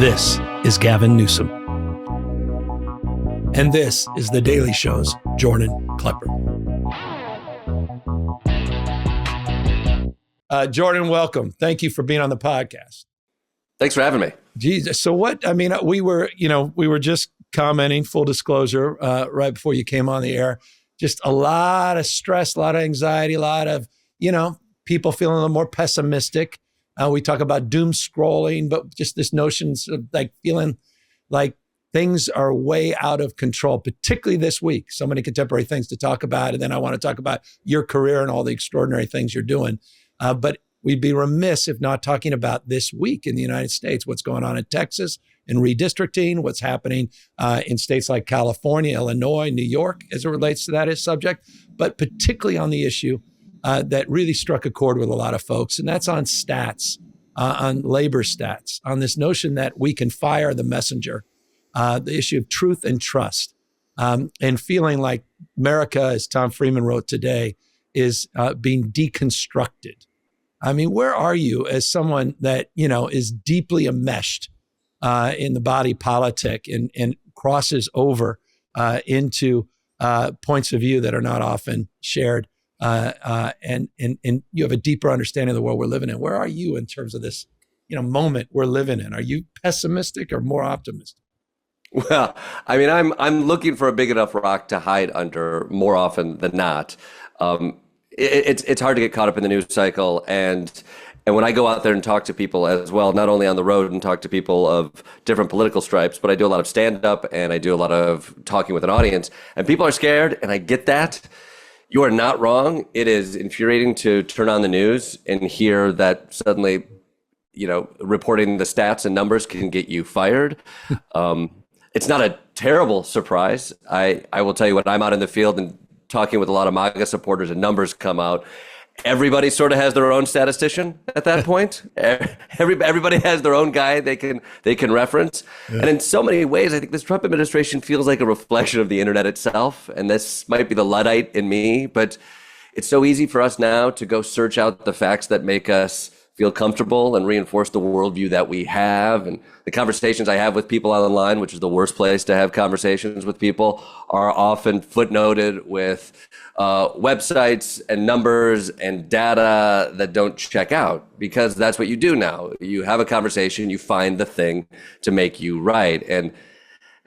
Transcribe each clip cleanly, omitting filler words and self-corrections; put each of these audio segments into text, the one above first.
This is Gavin Newsom. And this is The Daily Show's Jordan Klepper. Jordan, welcome. Thank you for being on the podcast. Thanks for having me. Jesus. So we were just commenting, full disclosure, right before you came on the air, just a lot of stress, a lot of anxiety, a lot of, people feeling a little more pessimistic. We talk about doom scrolling, but just this notion of like feeling like things are way out of control, particularly this week. So many contemporary things to talk about. And then I want to talk about your career and all the extraordinary things you're doing. But we'd be remiss if not talking about this week in the United States, what's going on in Texas and redistricting, what's happening in states like California, Illinois, New York, as it relates to that as subject, but particularly on the issue that really struck a chord with a lot of folks. And that's on stats, on labor stats, on this notion that we can fire the messenger, the issue of truth and trust, and feeling like America, as Tom Friedman wrote today, is being deconstructed. I mean, where are you as someone that, is deeply enmeshed in the body politic and crosses over into points of view that are not often shared, and you have a deeper understanding of the world we're living in? Where are you in terms of this, moment we're living in? Are you pessimistic or more optimistic? Well, I mean, I'm looking for a big enough rock to hide under more often than not. It's hard to get caught up in the news cycle, and when I go out there and talk to people as well, not only on the road and talk to people of different political stripes, but I do a lot of stand-up and I do a lot of talking with an audience, and people are scared, and I get that. You are not wrong. It is infuriating to turn on the news and hear that suddenly, reporting the stats and numbers can get you fired. It's not a terrible surprise. I will tell you, when I'm out in the field and talking with a lot of MAGA supporters and numbers come out, everybody sort of has their own statistician at that point. Everybody has their own guy they can reference. Yeah. And in so many ways, I think this Trump administration feels like a reflection of the internet itself. And this might be the Luddite in me, but it's so easy for us now to go search out the facts that make us feel comfortable and reinforce the worldview that we have. And the conversations I have with people online, which is the worst place to have conversations with people, are often footnoted with websites and numbers and data that don't check out, because that's what you do now. You have a conversation, you find the thing to make you right. And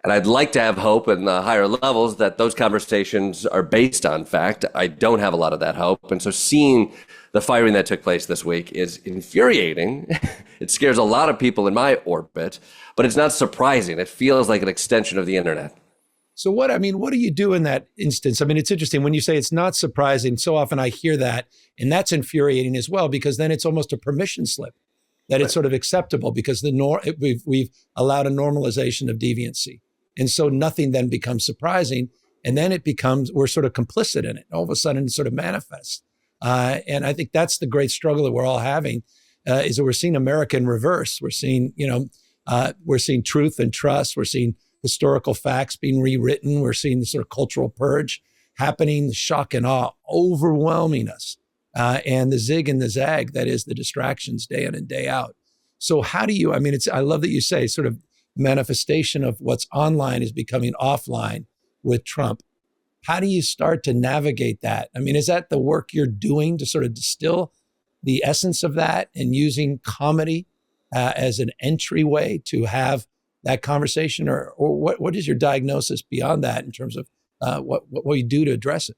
I'd like to have hope in the higher levels that those conversations are based on fact. I don't have a lot of that hope. And so seeing the firing that took place this week is infuriating. It scares a lot of people in my orbit, but it's not surprising. It feels like an extension of the internet. So what do you do in that instance? I mean, it's interesting when you say it's not surprising. So often I hear that, and that's infuriating as well, because then it's almost a permission slip that It's sort of acceptable because we've allowed a normalization of deviancy. And so nothing then becomes surprising. And then we're sort of complicit in it. All of a sudden it sort of manifests. And I think that's the great struggle that we're all having, is that we're seeing America in reverse. We're seeing, we're seeing truth and trust. We're seeing historical facts being rewritten. We're seeing the sort of cultural purge happening, the shock and awe overwhelming us, and the zig and the zag that is the distractions day in and day out. So how do you, I love that you say sort of manifestation of what's online is becoming offline with Trump. How do you start to navigate that? I mean, is that the work you're doing to sort of distill the essence of that and using comedy as an entryway to have that conversation? Or what is your diagnosis beyond that in terms of what you do to address it?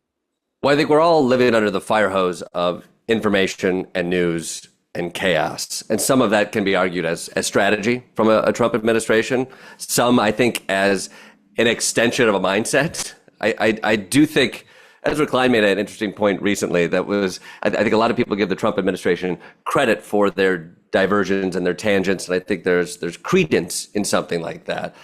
Well, I think we're all living under the fire hose of information and news and chaos. And some of that can be argued as strategy from a Trump administration. Some, I think, as an extension of a mindset. I do think, Ezra Klein made an interesting point recently that was, I think a lot of people give the Trump administration credit for their diversions and their tangents, and I think there's credence in something like that.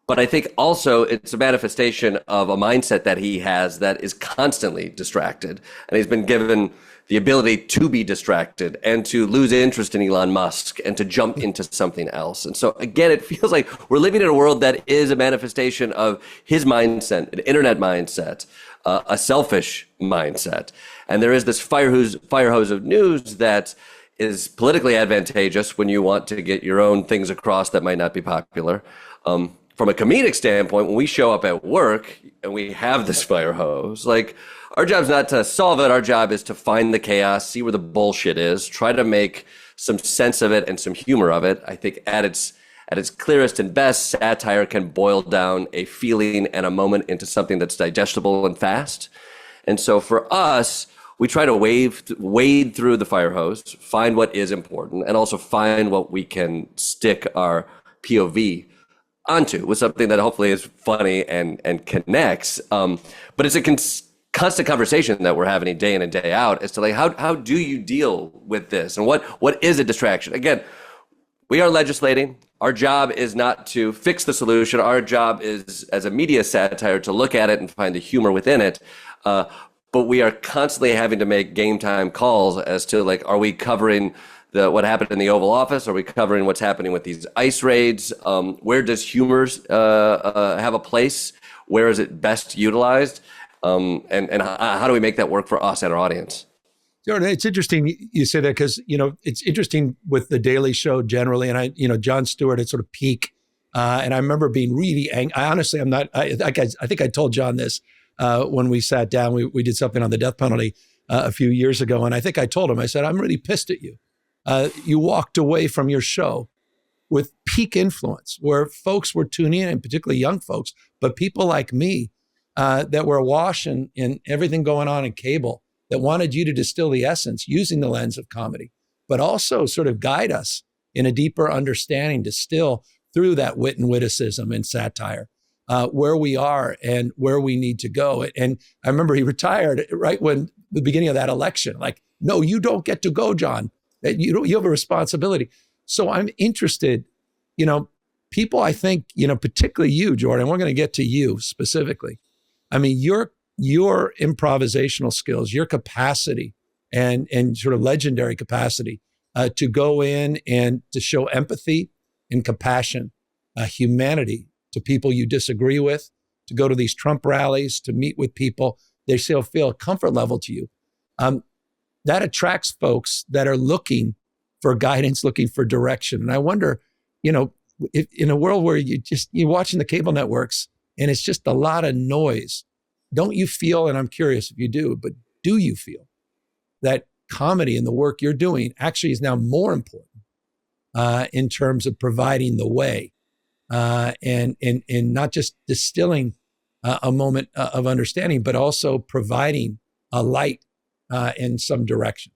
But I think also it's a manifestation of a mindset that he has that is constantly distracted. And he's been given the ability to be distracted and to lose interest in Elon Musk and to jump into something else. And so again, it feels like we're living in a world that is a manifestation of his mindset, an internet mindset, a selfish mindset. And there is this fire hose of news that is politically advantageous when you want to get your own things across that might not be popular. From a comedic standpoint, when we show up at work and we have this fire hose, like, our job's not to solve it. Our job is to find the chaos, see where the bullshit is, try to make some sense of it and some humor of it. I think at its clearest and best, satire can boil down a feeling and a moment into something that's digestible and fast. And so for us, we try to wade through the fire hose, find what is important, and also find what we can stick our POV onto with something that hopefully is funny and connects. But it's a constant conversation that we're having day in and day out as to, like, how do you deal with this, and what is a distraction? Again, we are legislating. Our job is not to fix the solution. Our job is, as a media satire, to look at it and find the humor within it. But we are constantly having to make game time calls as to, like, are we covering what happened in the Oval Office? Are we covering what's happening with these ICE raids? Where does humor have a place? Where is it best utilized? And how do we make that work for us and our audience? Jordan, it's interesting you say that, because, it's interesting with The Daily Show generally. And Jon Stewart at sort of peak. And I remember being really angry. Honestly, I think I told John this when we sat down. We did something on the death penalty a few years ago. And I think I told him, I said, I'm really pissed at you. You walked away from your show with peak influence, where folks were tuning in, and particularly young folks, but people like me that were awash in everything going on in cable, that wanted you to distill the essence using the lens of comedy, but also sort of guide us in a deeper understanding, distill through that wit and witticism and satire, where we are and where we need to go. And I remember he retired right when the beginning of that election, like, no, you don't get to go, John. You have a responsibility. So I'm interested, people, I think, particularly you, Jordan, we're going to get to you specifically. I mean, your improvisational skills, your capacity and sort of legendary capacity to go in and to show empathy and compassion, humanity to people you disagree with, to go to these Trump rallies, to meet with people, they still feel a comfort level to you. That attracts folks that are looking for guidance, looking for direction. And I wonder, if in a world where you're watching the cable networks and it's just a lot of noise, don't you feel, and I'm curious if you do, but do you feel that comedy and the work you're doing actually is now more important in terms of providing the way and not just distilling a moment of understanding, but also providing a light in some direction?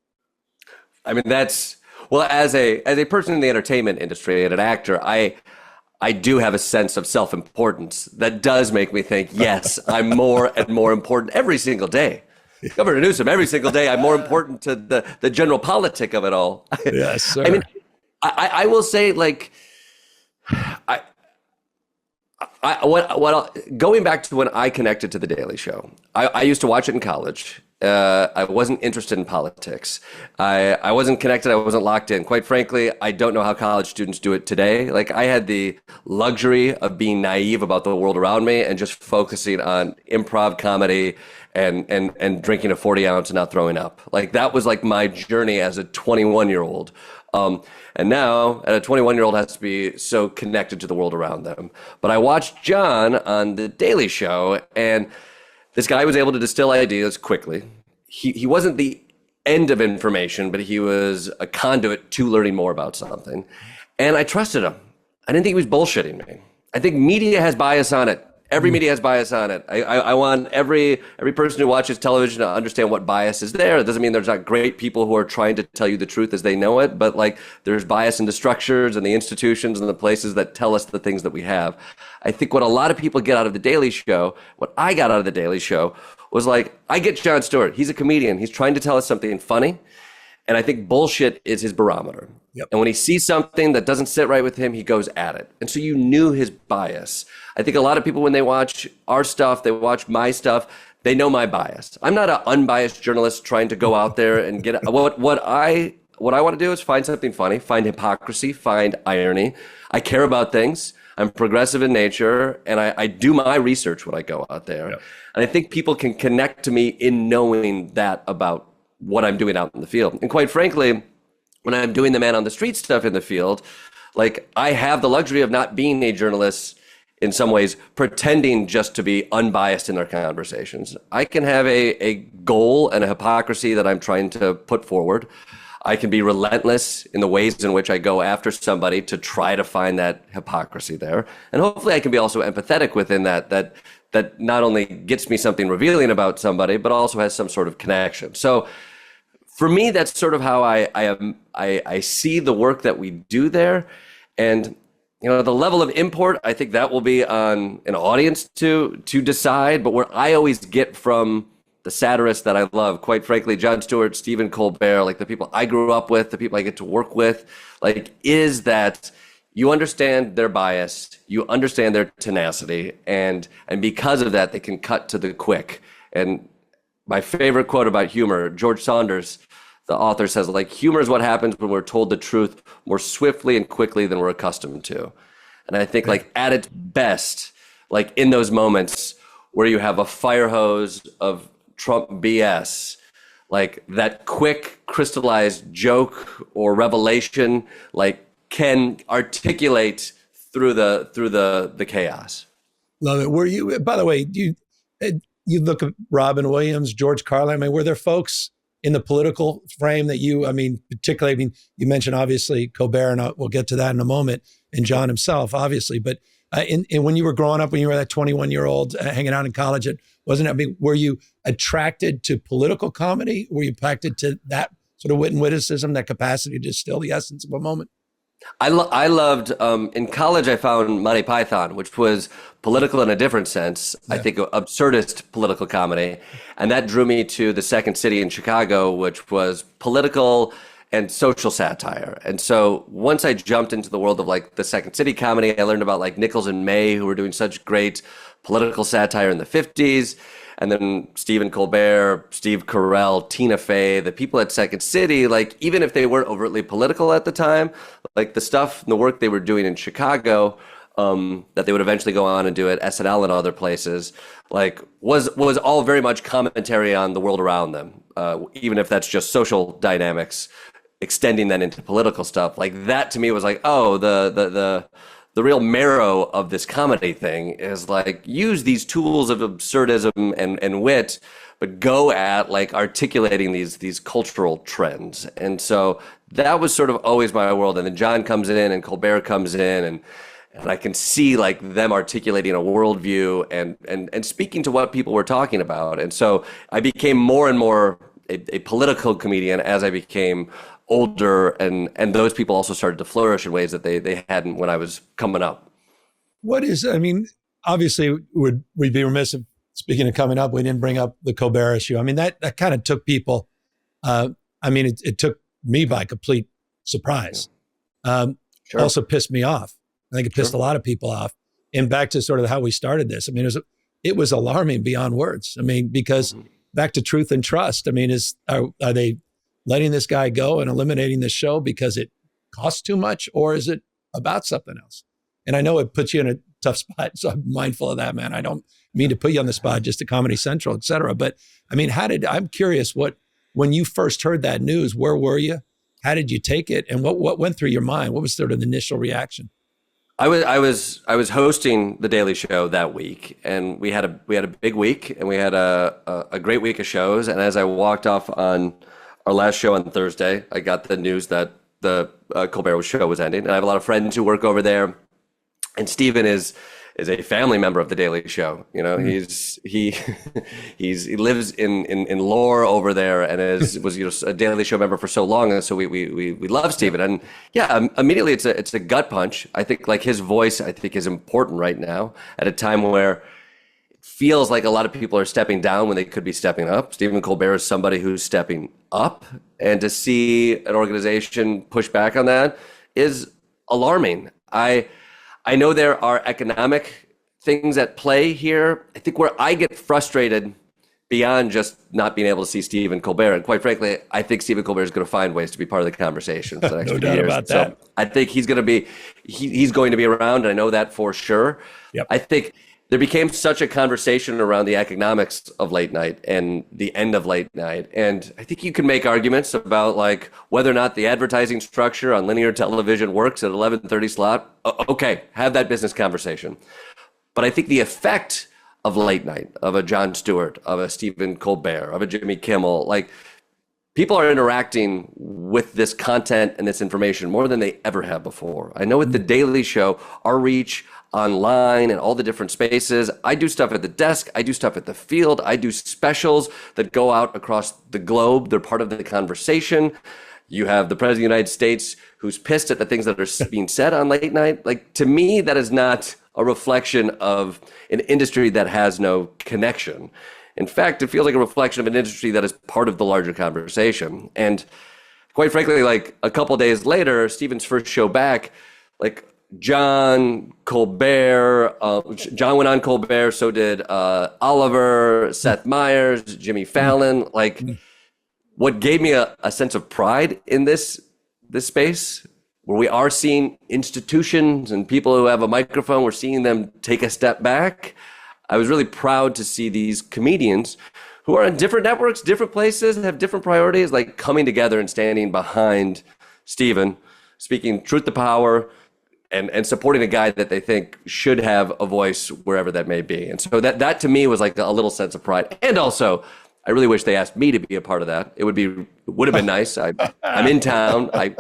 I mean, as a person in the entertainment industry and an actor, I do have a sense of self-importance that does make me think, yes, I'm more and more important every single day. Governor Newsom, every single day, I'm more important to the general politic of it all. Yes, sir. I mean, I will say, like, going back to when I connected to The Daily Show, I used to watch it in college. I wasn't interested in politics. I wasn't connected. I wasn't locked in. Quite frankly, I don't know how college students do it today. Like, I had the luxury of being naive about the world around me and just focusing on improv comedy and drinking a 40 ounce and not throwing up. Like, that was like my journey as a 21-year-old. And now, a 21-year-old has to be so connected to the world around them. But I watched John on The Daily Show, and this guy was able to distill ideas quickly. He wasn't the end of information, but he was a conduit to learning more about something. And I trusted him. I didn't think he was bullshitting me. I think media has bias on it. Every media has bias on it. I want every person who watches television to understand what bias is there. It doesn't mean there's not great people who are trying to tell you the truth as they know it, but, like, there's bias in the structures and the institutions and the places that tell us the things that we have. I think what a lot of people get out of The Daily Show, what I got out of The Daily Show, was, like, I get Jon Stewart. He's a comedian. He's trying to tell us something funny. And I think bullshit is his barometer. Yep. And when he sees something that doesn't sit right with him, he goes at it. And so you knew his bias. I think a lot of people, when they watch our stuff, they watch my stuff, they know my bias. I'm not an unbiased journalist trying to go out there and get what what I want to do is find something funny, find hypocrisy, find irony. I care about things. I'm progressive in nature, and I do my research when I go out there. Yep. And I think people can connect to me in knowing that about what I'm doing out in the field. And quite frankly, when I'm doing the man on the street stuff in the field, like, I have the luxury of not being a journalist in some ways, pretending just to be unbiased in their conversations. I can have a goal and a hypocrisy that I'm trying to put forward. I can be relentless in the ways in which I go after somebody to try to find that hypocrisy there. And hopefully I can be also empathetic within that not only gets me something revealing about somebody, but also has some sort of connection. So for me, that's sort of how I see the work that we do there. And the level of import, I think that will be on an audience to decide. But where I always get from the satirists that I love, quite frankly, Jon Stewart, Stephen Colbert, like the people I grew up with, the people I get to work with, like, is that you understand their bias, you understand their tenacity, and because of that, they can cut to the quick. And my favorite quote about humor, George Saunders, the author, says, like, humor is what happens when we're told the truth more swiftly and quickly than we're accustomed to. And I think, like, at its best, like, in those moments where you have a fire hose of Trump BS, like, that quick crystallized joke or revelation, like, can articulate through the chaos. Love it. Were you, by the way, you look at Robin Williams, George Carlin, I mean, were there folks in the political frame that particularly, you mentioned obviously Colbert, and we'll get to that in a moment, and John himself, obviously, but when you were growing up, when you were that 21-year-old hanging out in college, were you attracted to political comedy? Were you attracted to that sort of wit and witticism, that capacity to distill the essence of a moment? I loved, in college, I found Monty Python, which was political in a different sense. Yeah. I think absurdist political comedy. And that drew me to the Second City in Chicago, which was political and social satire. And so once I jumped into the world of, like, the Second City comedy, I learned about, like, Nichols and May, who were doing such great political satire in the 50s. And then Stephen Colbert, Steve Carell, Tina Fey, the people at Second City, like, even if they weren't overtly political at the time, like, the stuff and the work they were doing in Chicago, that they would eventually go on and do at SNL and other places, like, was all very much commentary on the world around them, even if that's just social dynamics, extending that into political stuff. Like, that to me was like, oh, the real marrow of this comedy thing is, like, use these tools of absurdism and wit, but go at, like, articulating these cultural trends. And so that was sort of always my world. And then John comes in and Colbert comes in, and I can see, like, them articulating a worldview and speaking to what people were talking about. And so I became more and more a political comedian as I became older, and those people also started to flourish in ways that they hadn't when I was coming up. Obviously we'd be remiss if, speaking of coming up, we didn't bring up the Colbert issue. I mean, that kind of took people, it took me by complete surprise. Sure. Also pissed me off. I think it pissed a lot of people off. And back to sort of how we started this, I mean, it was alarming beyond words. I mean, because back to truth and trust, I mean, are they letting this guy go and eliminating this show because it costs too much, or is it about something else? And I know it puts you in a tough spot, so I'm mindful of that, man. I don't mean to put you on the spot, just to Comedy Central, et cetera. But I mean, I'm curious, when you first heard that news, where were you? How did you take it? And what went through your mind? What was sort of the initial reaction? I was hosting the Daily Show that week, and we had a big week, and we had a great week of shows. And as I walked off on our last show on Thursday, I got the news that the Colbert show was ending. And I have a lot of friends who work over there. And Stephen is a family member of the Daily Show. You know, he lives in lore over there, and was a Daily Show member for so long. And so we love Stephen. And yeah, immediately it's a gut punch. I think, like, his voice, I think, is important right now at a time where feels like a lot of people are stepping down when they could be stepping up. Stephen Colbert is somebody who's stepping up, and to see an organization push back on that is alarming. I know there are economic things at play here. I think where I get frustrated, beyond just not being able to see Stephen Colbert. And quite frankly, I think Stephen Colbert is going to find ways to be part of the conversation for the next No few doubt years. about that. So I think he's going to be around. And I know that for sure. Yep. I think there became such a conversation around the economics of late night and the end of late night. And I think you can make arguments about like whether or not the advertising structure on linear television works at 11:30 slot. Okay, have that business conversation. But I think the effect of late night, of a Jon Stewart, of a Stephen Colbert, of a Jimmy Kimmel, like people are interacting with this content and this information more than they ever have before. I know with The Daily Show, our reach online and all the different spaces. I do stuff at the desk. I do stuff at the field. I do specials that go out across the globe. They're part of the conversation. You have the President of the United States who's pissed at the things that are being said on late night. Like, to me, that is not a reflection of an industry that has no connection. In fact, it feels like a reflection of an industry that is part of the larger conversation. And quite frankly, like a couple of days later, Stephen's first show back, like John Colbert, John went on Colbert, so did Oliver, Seth Meyers, Jimmy Fallon. Like, what gave me a sense of pride in this space, where we are seeing institutions and people who have a microphone, we're seeing them take a step back. I was really proud to see these comedians who are on different networks, different places, have different priorities, like coming together and standing behind Stephen, speaking truth to power, and supporting a guy that they think should have a voice wherever that may be. And so that to me was like a little sense of pride. And also, I really wish they asked me to be a part of that. It would have been nice. I'm in town. I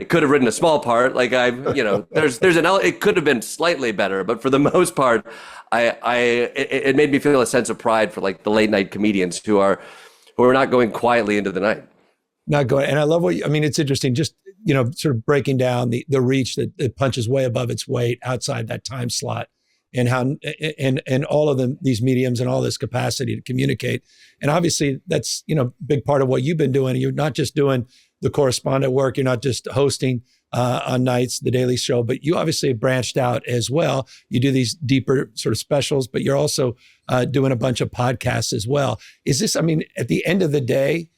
could have written a small part. Like it could have been slightly better, but for the most part, it made me feel a sense of pride for like the late night comedians who are not going quietly into the night. Not going. And I love it's interesting, just, sort of breaking down the reach that punches way above its weight outside that time slot, and how, and all of these mediums and all this capacity to communicate. And obviously that's, big part of what you've been doing. You're not just doing the correspondent work. You're not just hosting on nights, The Daily Show, but you obviously have branched out as well. You do these deeper sort of specials, but you're also doing a bunch of podcasts as well. Is this, at the end of the day,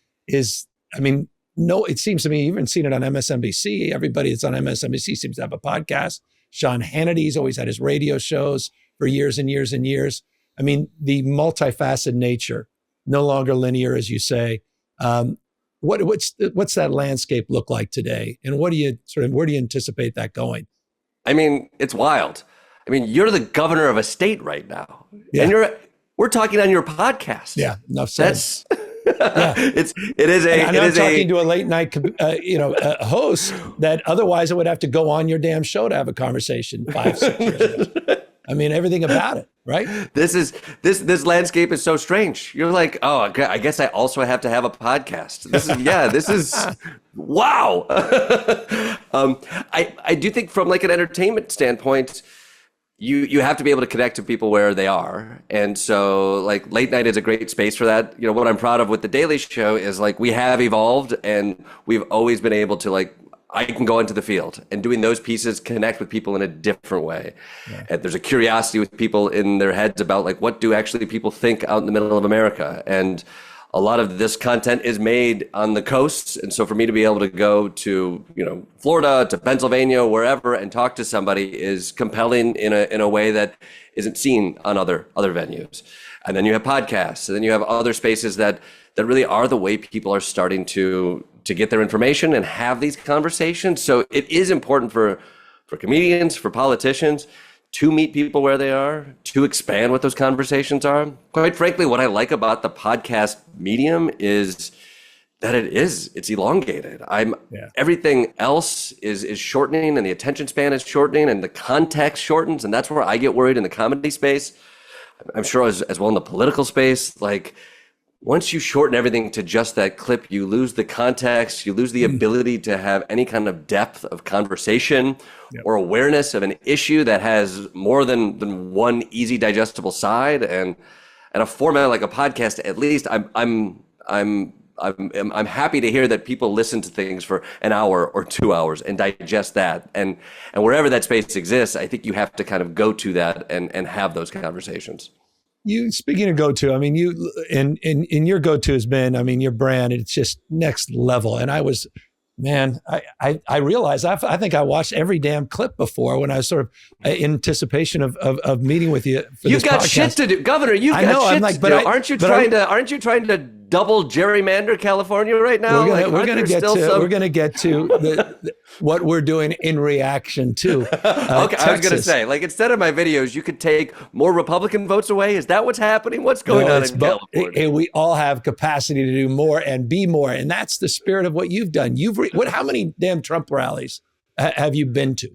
no, it seems to me, you've even seen it on MSNBC. Everybody that's on MSNBC seems to have a podcast. Sean Hannity's always had his radio shows for years and years and years. The multifaceted nature, no longer linear, as you say. What's that landscape look like today? And where do you anticipate that going? It's wild. You're the governor of a state right now, and we're talking on your podcast. Yeah, enough said. Yeah. I'm talking to a late night, a host that otherwise I would have to go on your damn show to have a conversation 5-6 years ago. Everything about it, right? This landscape is so strange. You're like, oh, I guess I also have to have a podcast. This is wow. I do think from like an entertainment standpoint, you have to be able to connect to people where they are. And so like late night is a great space for that. What I'm proud of with The Daily Show is like we have evolved, and we've always been able to like, I can go into the field and doing those pieces connect with people in a different way. Yeah. And there's a curiosity with people in their heads about like, what do actually people think out in the middle of America? And a lot of this content is made on the coasts. And so for me to be able to go to, Florida, to Pennsylvania, wherever, and talk to somebody is compelling in a way that isn't seen on other venues. And then you have podcasts, and then you have other spaces that really are the way people are starting to get their information and have these conversations. So it is important for comedians, for politicians, to meet people where they are, to expand what those conversations are. Quite frankly, what I like about the podcast medium is that it's elongated. Everything else is shortening, and the attention span is shortening, and the context shortens, and that's where I get worried in the comedy space. I'm sure as well in the political space. Like, once you shorten everything to just that clip, you lose the context, you lose the ability to have any kind of depth of conversation or awareness of an issue that has more than one easy digestible side. And a format like a podcast, at least I'm happy to hear that people listen to things for an hour or 2 hours and digest that. And wherever that space exists, I think you have to kind of go to that and have those conversations. You speaking of go-to, I mean, you and your go-to has been, I mean, your brand, it's just next level. And I was, man, I realized I think I watched every damn clip before when I was sort of in anticipation of meeting with you. For You've this got podcast. shit to do, Governor. You've got shit I'm like, to but do. Aren't you trying to double gerrymander California right now? We're gonna get to what we're doing in reaction to. Okay, I was gonna say, like, instead of my videos, you could take more Republican votes away. Is that what's happening? What's going on in California? We all have capacity to do more and be more, and that's the spirit of what you've done. How many damn Trump rallies have you been to?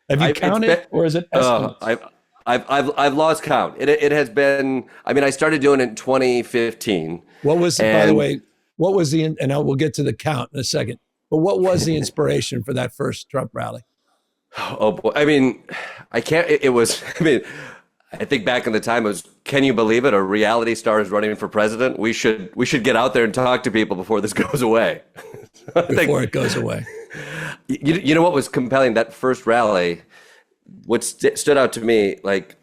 Have you counted, or is it estimates? I've lost count. It has been. I mean, I started doing it in 2015. What was, by the way, what was and we'll get to the count in a second. But what was the inspiration for that first Trump rally? Oh boy! I mean, I can't. It was. I mean, I think back in the time it was. Can you believe it? A reality star is running for president. We should get out there and talk to people before this goes away. Before it goes away. You know what was compelling? That first rally. What stood out to me, like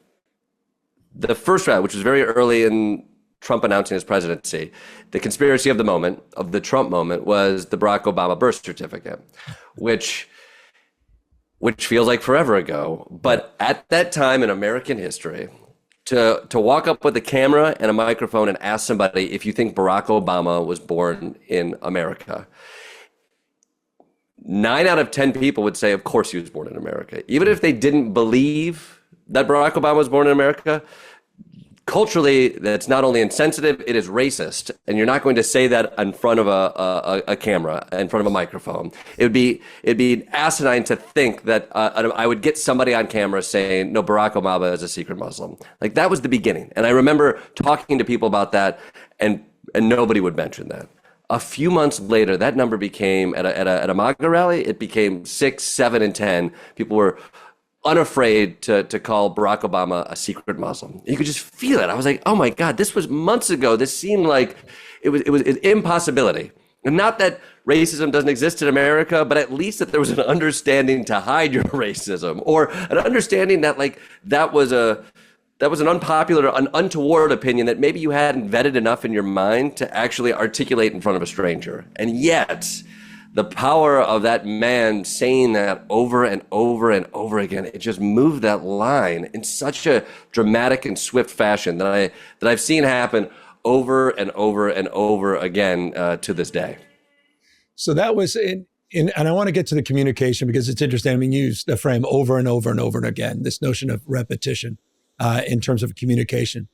the first rally, which was very early in Trump announcing his presidency, the conspiracy of the moment, of the Trump moment, was the Barack Obama birth certificate, which feels like forever ago. But at that time in American history, to walk up with a camera and a microphone and ask somebody if you think Barack Obama was born in America, 9 out of 10 people would say, of course he was born in America. Even if they didn't believe that Barack Obama was born in America, culturally, that's not only insensitive, it is racist. And you're not going to say that in front of a camera, in front of a microphone. It'd be asinine to think that I would get somebody on camera saying, no, Barack Obama is a secret Muslim. Like, that was the beginning. And I remember talking to people about that, and nobody would mention that. A few months later, that number became, at a MAGA rally, it became 6, 7, and 10. People were unafraid to call Barack Obama a secret Muslim. You could just feel it. I was like, oh my God, this was months ago. This seemed like it was an impossibility. And not that racism doesn't exist in America, but at least that there was an understanding to hide your racism, or an understanding that, like, that was an unpopular, an untoward opinion that maybe you hadn't vetted enough in your mind to actually articulate in front of a stranger. And yet, the power of that man saying that over and over and over again, it just moved that line in such a dramatic and swift fashion that I've seen happen over and over and over again to this day. So that was and I want to get to the communication because it's interesting. I mean, you used the frame over and over and over and again, this notion of repetition in terms of a communication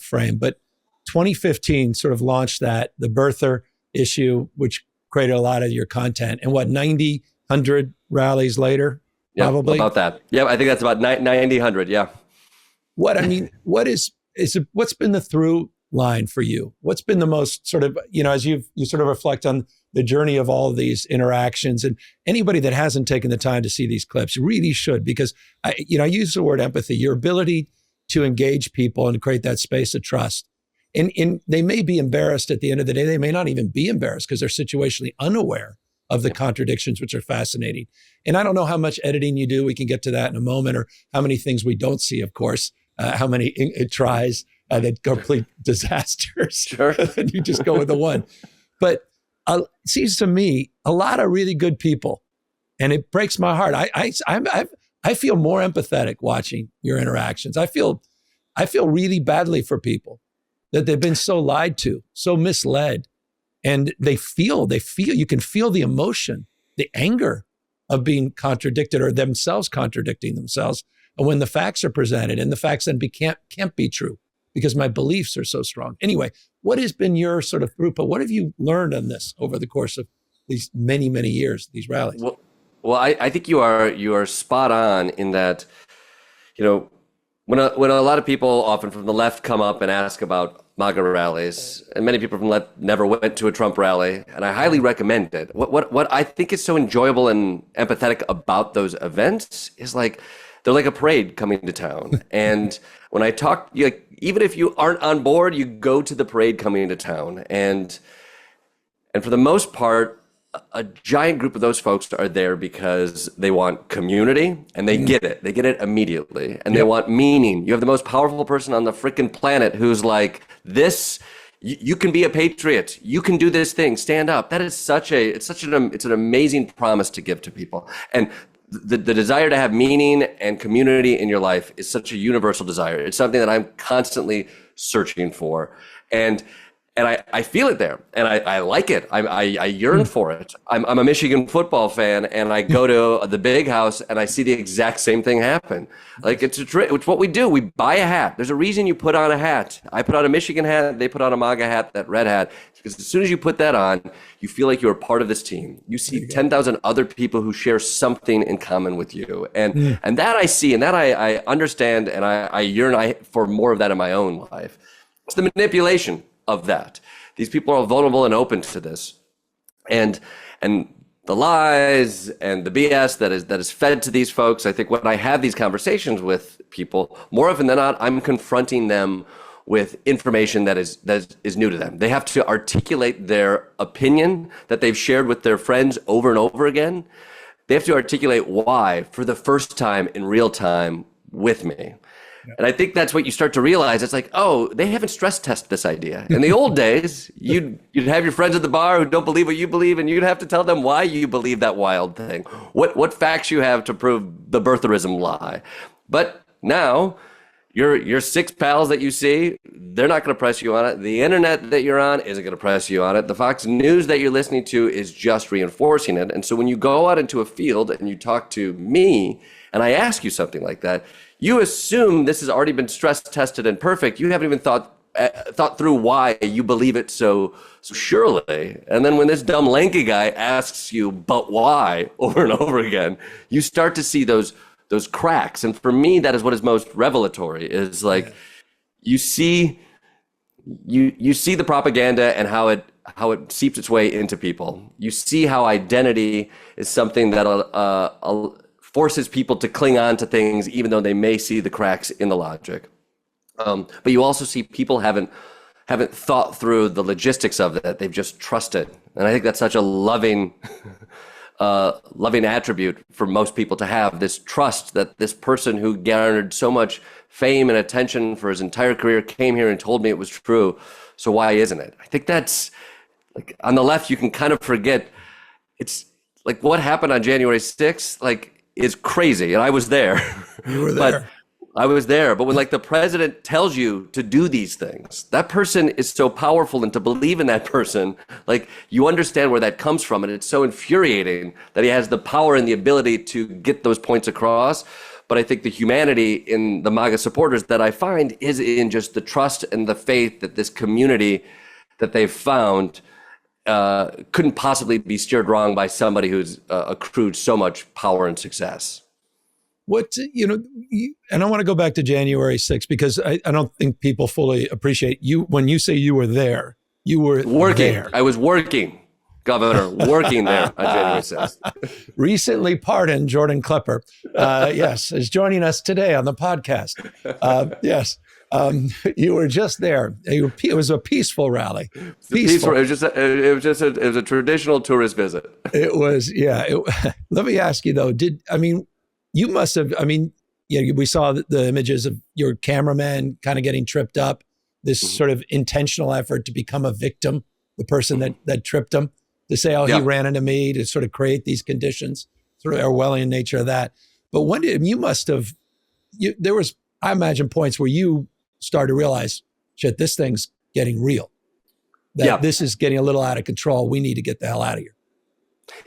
frame. But 2015 sort of launched the birther issue, which created a lot of your content. And 90, 100 rallies later, probably? About that. Yeah, I think that's about 90, 100, yeah. What's been the through line for you? What's been the most sort of, as you sort of reflect on the journey of all of these interactions, and anybody that hasn't taken the time to see these clips really should, because I use the word empathy, your ability to engage people and create that space of trust. And they may be embarrassed at the end of the day. They may not even be embarrassed because they're situationally unaware of the contradictions, which are fascinating. And I don't know how much editing you do. We can get to that in a moment, or how many things we don't see, of course, how many tries that complete disasters. Sure. And you just go with the one. But it seems to me a lot of really good people, and it breaks my heart. I feel more empathetic watching your interactions. I feel really badly for people that they've been so lied to, so misled, and they feel you can feel the emotion, the anger of being contradicted, or themselves contradicting themselves. And when the facts are presented, and the facts then can't be true because my beliefs are so strong. Anyway, what has been your sort of throughput? What have you learned on this over the course of these many, many years, these rallies? Well, I think you are spot on in that, when a lot of people often from the left come up and ask about MAGA rallies, and many people from the left never went to a Trump rally, and I highly recommend it. What I think is so enjoyable and empathetic about those events is, like, they're like a parade coming to town. And when I talk, even if you aren't on board, you go to the parade coming to town. And for the most part, a giant group of those folks are there because they want community, and they get it. They get it immediately, and they want meaning. You have the most powerful person on the freaking planet who's like, this, you can be a patriot. You can do this thing. Stand up. That is it's an amazing promise to give to people. And the desire to have meaning and community in your life is such a universal desire. It's something that I'm constantly searching for. And I feel it there, and I like it. I yearn for it. I'm a Michigan football fan, and I go to the Big House, and I see the exact same thing happen. Like, it's what we do. We buy a hat. There's a reason you put on a hat. I put on a Michigan hat. They put on a MAGA hat, that red hat. Because as soon as you put that on, you feel like you're a part of this team. You see 10,000 other people who share something in common with you, and that I see, and that I understand, and I yearn for more of that in my own life. It's the manipulation of that. These people are vulnerable and open to this, and the lies and the BS that is fed to these folks. I think when I have these conversations with people, more often than not, I'm confronting them with information that is new to them. They have to articulate their opinion that they've shared with their friends over and over again. They have to articulate why for the first time in real time with me. And I think that's what you start to realize. It's like, oh, they haven't stress tested this idea. In the old days, you'd have your friends at the bar who don't believe what you believe, and you'd have to tell them why you believe that wild thing, what facts you have to prove the birtherism lie. But now, your six pals that you see, they're not going to press you on it. The internet that you're on isn't going to press you on it. The Fox News that you're listening to is just reinforcing it. And so when you go out into a field and you talk to me, and I ask you something like that, you assume this has already been stress tested and perfect. You haven't even thought through why you believe it so surely. And then when this dumb lanky guy asks you, but why, over and over again, you start to see those cracks. And for me, that is what is most revelatory, is like, you see the propaganda and how it seeps its way into people. You see how identity is something that forces people to cling on to things, even though they may see the cracks in the logic. But you also see people haven't thought through the logistics of that. They've just trusted. And I think that's such a loving attribute for most people to have, this trust that this person who garnered so much fame and attention for his entire career came here and told me it was true. So why isn't it? I think that's, like, on the left, you can kind of forget. It's like what happened on January 6th, like, is crazy. And I was there. You were there. But I was there. But when, like, the president tells you to do these things, that person is so powerful, and to believe in that person, like, you understand where that comes from. And it's so infuriating that he has the power and the ability to get those points across. But I think the humanity in the MAGA supporters that I find is in just the trust and the faith that this community that they've found couldn't possibly be steered wrong by somebody who's accrued so much power and success. And I want to go back to January 6th, because I don't think people fully appreciate you. When you say you were there, you were working. There. I was working, Governor, working there on January 6th. Recently pardoned Jordan Klepper, yes, is joining us today on the podcast. Yes. You were just there. It was a peaceful rally. Peaceful. It was a traditional tourist visit. It was, yeah. Let me ask you though. You must have. We saw the images of your cameraman kind of getting tripped up. This sort of intentional effort to become a victim, the person that tripped him, to say, he ran into me, to sort of create these conditions, sort of Orwellian nature of that. But there was, I imagine, points where you started to realize, shit, this thing's getting real. This is getting a little out of control. We need to get the hell out of here.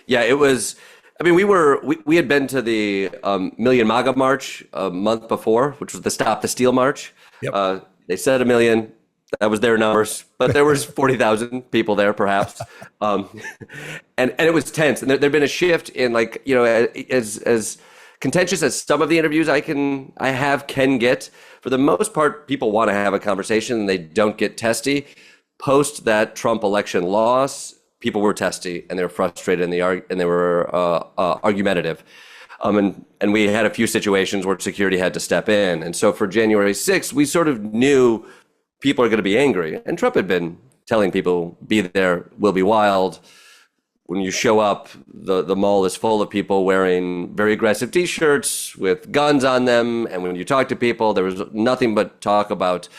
Yeah, it was. We had been to the Million MAGA March a month before, which was the Stop the Steal March. Yep. They said 1 million. That was their numbers, but there was 40,000 people there, perhaps. And it was tense. And there'd been a shift in, like, as contentious as some of the interviews I can get. For the most part, people want to have a conversation and they don't get testy. Post that Trump election loss, people were testy and they were frustrated and they were argumentative. And we had a few situations where security had to step in. And so for January 6th, we sort of knew people are going to be angry. And Trump had been telling people, be there, will be wild. when you show up, the mall is full of people wearing very aggressive T-shirts with guns on them. And when you talk to people, there was nothing but talk about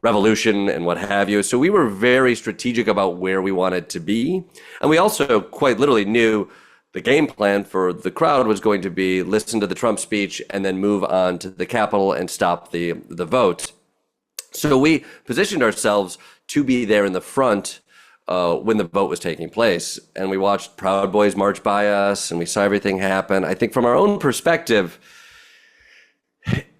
revolution and what have you. So we were very strategic about where we wanted to be. And we also quite literally knew the game plan for the crowd was going to be listen to the Trump speech and then move on to the Capitol and stop the vote. So we positioned ourselves to be there in the front when the vote was taking place. And we watched Proud Boys march by us and we saw everything happen. I think from our own perspective,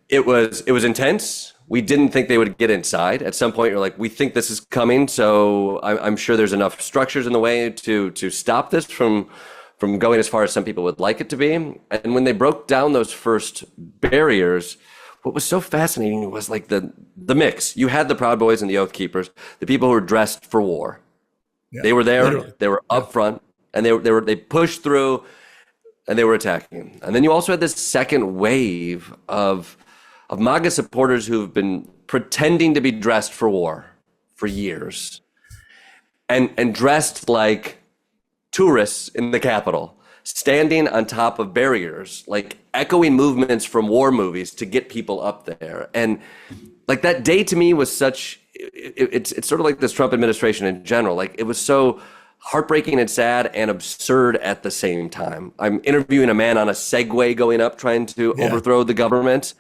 it was intense. We didn't think they would get inside. At some point, you're like, we think this is coming. So I'm sure there's enough structures in the way to stop this from going as far as some people would like it to be. And when they broke down those first barriers, what was so fascinating was like the mix. You had the Proud Boys and the Oath Keepers, the people who were dressed for war. Yeah, they were there, literally. They were up front, and they pushed through, and they were attacking. And then you also had this second wave of MAGA supporters who've been pretending to be dressed for war for years, and dressed like tourists in the Capitol, standing on top of barriers, like echoing movements from war movies to get people up there. And like that day to me was such, it's sort of like this Trump administration in general. Like it was so heartbreaking and sad and absurd at the same time. I'm interviewing a man on a Segway going up, trying to overthrow the government,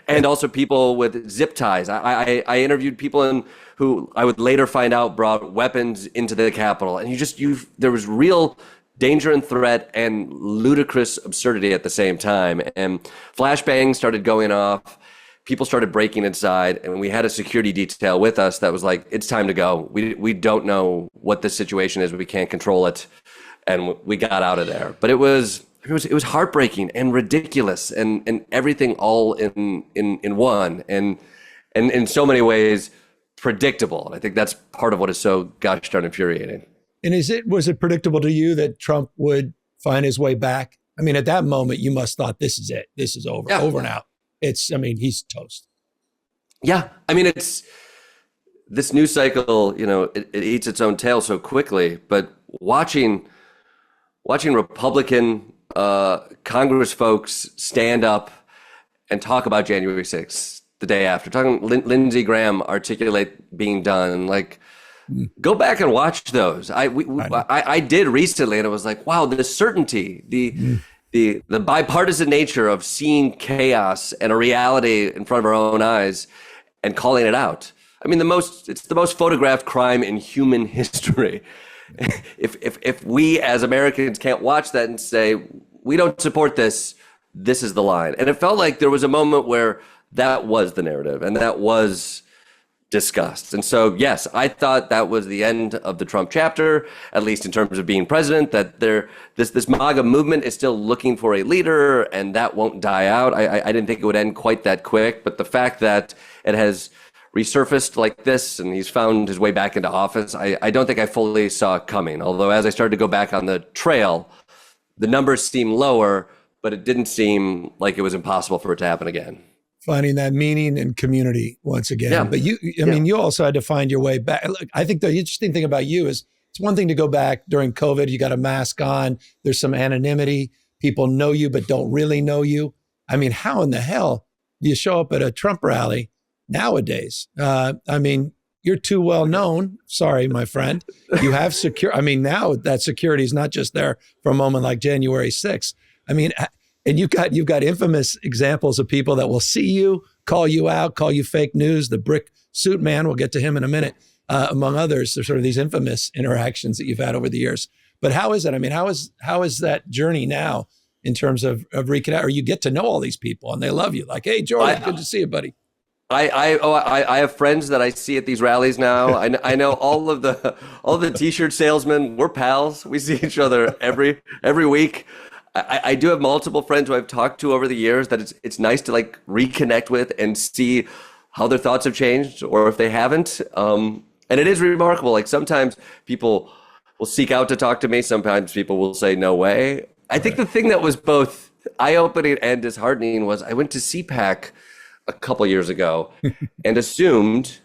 and also people with zip ties. I interviewed people who I would later find out brought weapons into the Capitol, and there was real danger and threat and ludicrous absurdity at the same time. And flashbangs started going off. People started breaking inside, and we had a security detail with us that was like, it's time to go. We don't know what this situation is. We can't control it. And we got out of there. But it was heartbreaking and ridiculous and everything all in one. And in so many ways, predictable. I think that's part of what is so gosh darn infuriating. And was it predictable to you that Trump would find his way back? I mean, at that moment, you must have thought, this is it. This is over, over and out. He's toast. Yeah. I mean, it's this news cycle, it eats its own tail so quickly, but watching Republican Congress folks stand up and talk about January 6th the day after, talking Lindsey Graham articulate being done, like, go back and watch those. I did recently, and it was like, wow, the certainty, the bipartisan nature of seeing chaos and a reality in front of our own eyes and calling it out. I mean, it's the most photographed crime in human history. If we as Americans can't watch that and say, we don't support this, this is the line. And it felt like there was a moment where that was the narrative and that was discussed. And so, yes, I thought that was the end of the Trump chapter, at least in terms of being president, that this MAGA movement is still looking for a leader and that won't die out. I didn't think it would end quite that quick, but the fact that it has resurfaced like this and he's found his way back into office, I don't think I fully saw coming. Although as I started to go back on the trail, the numbers seem lower, but it didn't seem like it was impossible for it to happen again. Finding that meaning and community once again. Yeah. But you also had to find your way back. Look, I think the interesting thing about you is it's one thing to go back during COVID. You got a mask on. There's some anonymity. People know you, but don't really know you. I mean, how in the hell do you show up at a Trump rally nowadays? You're too well known. Sorry, my friend. You have now that security is not just there for a moment like January 6th. And you've got infamous examples of people that will see you, call you out, call you fake news. The brick suit man, we'll get to him in a minute, among others. There's sort of these infamous interactions that you've had over the years. But how is it? How is that journey now in terms of reconnect? Or you get to know all these people and they love you. Like, hey, Jordan, good to see you, buddy. I have friends that I see at these rallies now. I know all the T-shirt salesmen. We're pals. We see each other every week. I do have multiple friends who I've talked to over the years that it's nice to like reconnect with and see how their thoughts have changed or if they haven't. And it is remarkable. Like sometimes people will seek out to talk to me. Sometimes people will say, no way. I think the thing that was both eye-opening and disheartening was I went to CPAC a couple years ago and assumed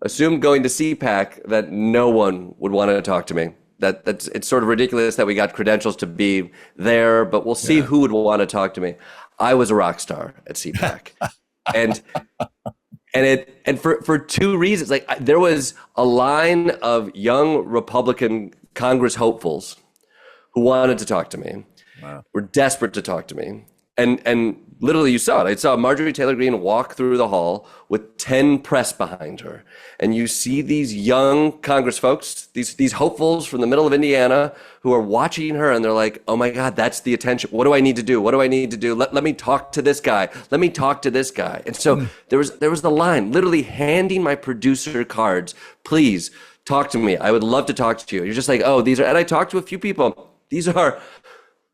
going to CPAC that no one would want to talk to me. it's sort of ridiculous that we got credentials to be there, but we'll see who would want to talk to me. I was a rock star at CPAC. and for two reasons. Like, there was a line of young Republican Congress hopefuls who wanted to talk to me. Wow. Were desperate to talk to me. And literally, you saw it. I saw Marjorie Taylor Greene walk through the hall with 10 press behind her. And you see these young Congress folks, these hopefuls from the middle of Indiana, who are watching her, and they're like, oh my God, that's the attention. What do I need to do? What do I need to do? Let me talk to this guy. Let me talk to this guy. And so there was the line, literally handing my producer cards. Please talk to me. I would love to talk to you. You're just like, oh, these are, and I talked to a few people. These are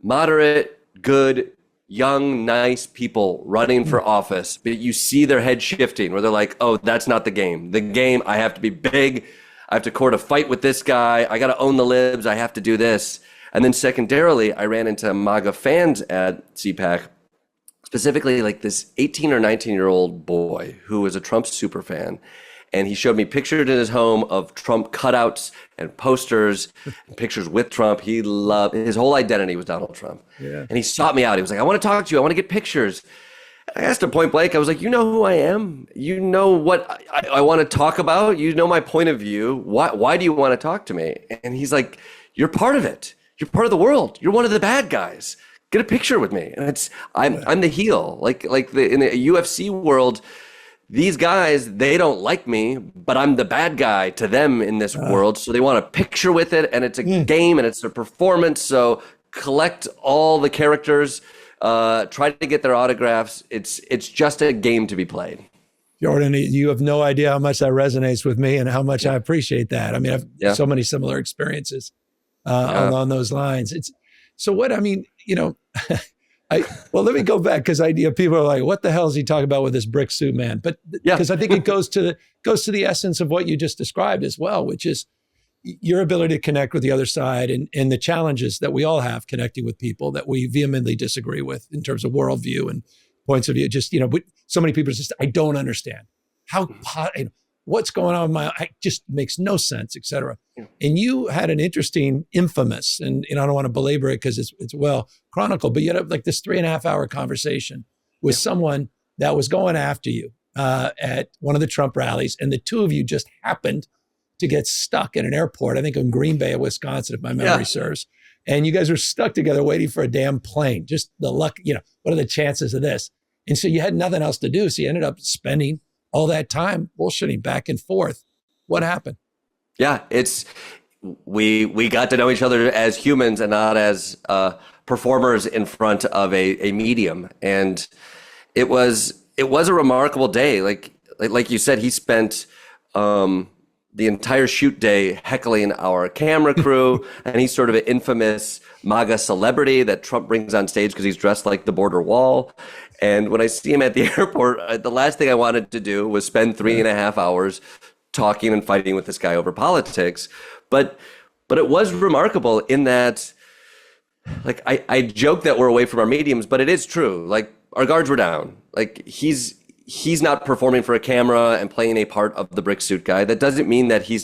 moderate, good, young, nice people running for office, but you see their head shifting where they're like, oh, that's not the game. The game, I have to be big. I have to court a fight with this guy. I got to own the libs. I have to do this. And then secondarily, I ran into MAGA fans at CPAC, specifically like this 18 or 19-year-old boy who was a Trump super fan. And he showed me pictures in his home of Trump cutouts and posters and pictures with Trump. He loved, his whole identity was Donald Trump. Yeah. And he sought me out. He was like, I want to talk to you. I want to get pictures. I asked him point blank. I was like, you know who I am? You know what I want to talk about? You know my point of view. Why do you want to talk to me? And he's like, you're part of it. You're part of the world. You're one of the bad guys. Get a picture with me. And I'm the heel. In the UFC world, these guys, they don't like me, but I'm the bad guy to them in this world. So they want a picture with it, and it's a game, and it's a performance. So collect all the characters, try to get their autographs. It's just a game to be played. Jordan, you have no idea how much that resonates with me and how much I appreciate that. I mean, I've so many similar experiences along those lines. Well, let me go back, because people are like, what the hell is he talking about with this brick suit man? But because I think it goes to the essence of what you just described as well, which is your ability to connect with the other side and the challenges that we all have connecting with people that we vehemently disagree with in terms of worldview and points of view. Just, so many people just, I don't understand what's going on with it just makes no sense, et cetera. Yeah. And you had an interesting, infamous, and I don't want to belabor it because it's well chronicled, but you had like this 3.5 hour conversation with someone that was going after you at one of the Trump rallies. And the two of you just happened to get stuck at an airport, I think in Green Bay, Wisconsin, if my memory serves. And you guys were stuck together waiting for a damn plane. Just the luck, what are the chances of this? And so you had nothing else to do. So you ended up spending all that time bullshitting back and forth. What happened? Yeah, we got to know each other as humans and not as performers in front of a medium. And it was a remarkable day. Like you said, he spent the entire shoot day heckling our camera crew, and he's sort of an infamous MAGA celebrity that Trump brings on stage because he's dressed like the border wall. And when I see him at the airport, the last thing I wanted to do was spend 3.5 hours talking and fighting with this guy over politics. But it was remarkable in that, like, I joke that we're away from our mediums, but it is true. Like, our guards were down. Like, he's not performing for a camera and playing a part of the brick suit guy. That doesn't mean that he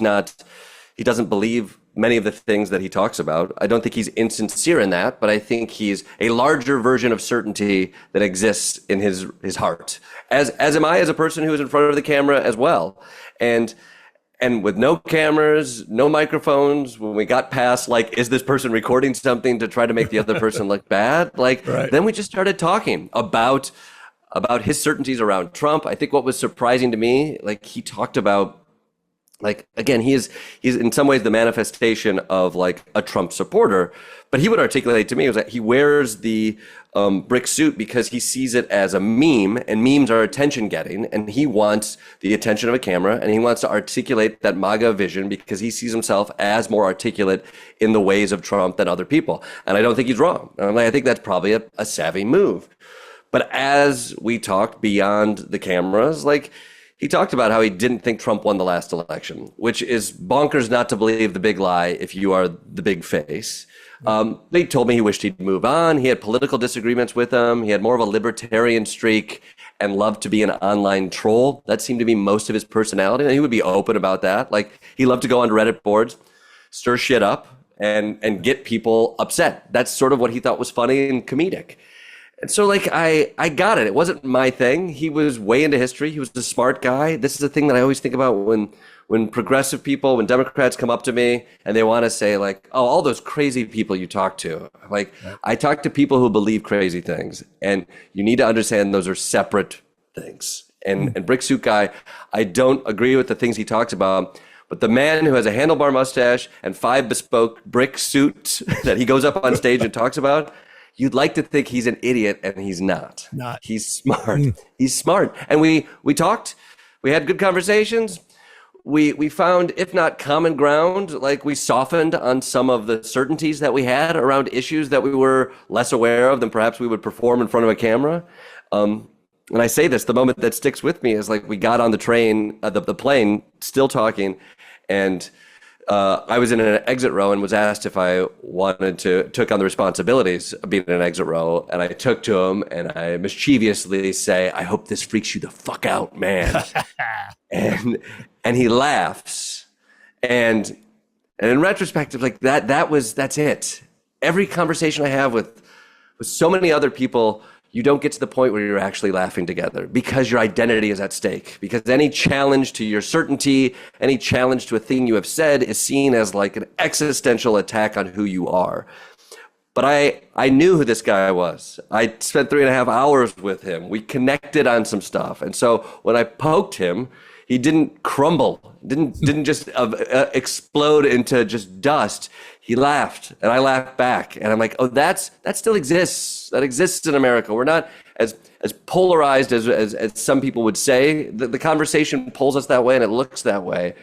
doesn't believe many of the things that he talks about. I don't think he's insincere in that, but I think he's a larger version of certainty that exists in his heart. As am I, as a person who is in front of the camera as well. And with no cameras, no microphones, when we got past, like, is this person recording something to try to make the other person look bad? Then we just started talking about his certainties around Trump. I think what was surprising to me, like, he talked about, like, again, he's in some ways the manifestation of, like, a Trump supporter, but he would articulate to me was that he wears the brick suit because he sees it as a meme, and memes are attention getting, and he wants the attention of a camera, and he wants to articulate that MAGA vision because he sees himself as more articulate in the ways of Trump than other people. And I don't think he's wrong. I think that's probably a savvy move. But as we talked beyond the cameras, like, he talked about how he didn't think Trump won the last election, which is bonkers not to believe the big lie if you are the big face. He told me he wished he'd move on. He had political disagreements with him. He had more of a libertarian streak and loved to be an online troll. That seemed to be most of his personality. And he would be open about that. Like, he loved to go on Reddit boards, stir shit up, and get people upset. That's sort of what he thought was funny and comedic. And so like I got it. It wasn't my thing. He was way into history. He was a smart guy. This is the thing that I always think about when progressive people, when Democrats come up to me and they want to say like, oh, all those crazy people you talk to. Like, I talk to people who believe crazy things, and you need to understand those are separate things. And Brick Suit Guy, I don't agree with the things he talks about, but the man who has a handlebar mustache and 5 bespoke brick suits that he goes up on stage and talks about, you'd like to think he's an idiot, and he's not. He's smart. He's smart. And we talked, we had good conversations. We found, if not common ground, like we softened on some of the certainties that we had around issues that we were less aware of than perhaps we would perform in front of a camera. And I say this, the moment that sticks with me is like we got on the train, the plane, still talking, and I was in an exit row and was asked if I took on the responsibilities of being in an exit row. And I took to him and I mischievously say, I hope this freaks you the fuck out, man. and he laughs. And in retrospect, like that's it. Every conversation I have with so many other people, you don't get to the point where you're actually laughing together because your identity is at stake. Because any challenge to your certainty, any challenge to a thing you have said is seen as like an existential attack on who you are. But I knew who this guy was. I spent 3.5 hours with him. We connected on some stuff. And so when I poked him, he didn't crumble, didn't just explode into just dust. He laughed, and I laughed back, and I'm like, oh, that still exists. That exists in America. We're not as polarized as some people would say. The conversation pulls us that way, and it looks that way.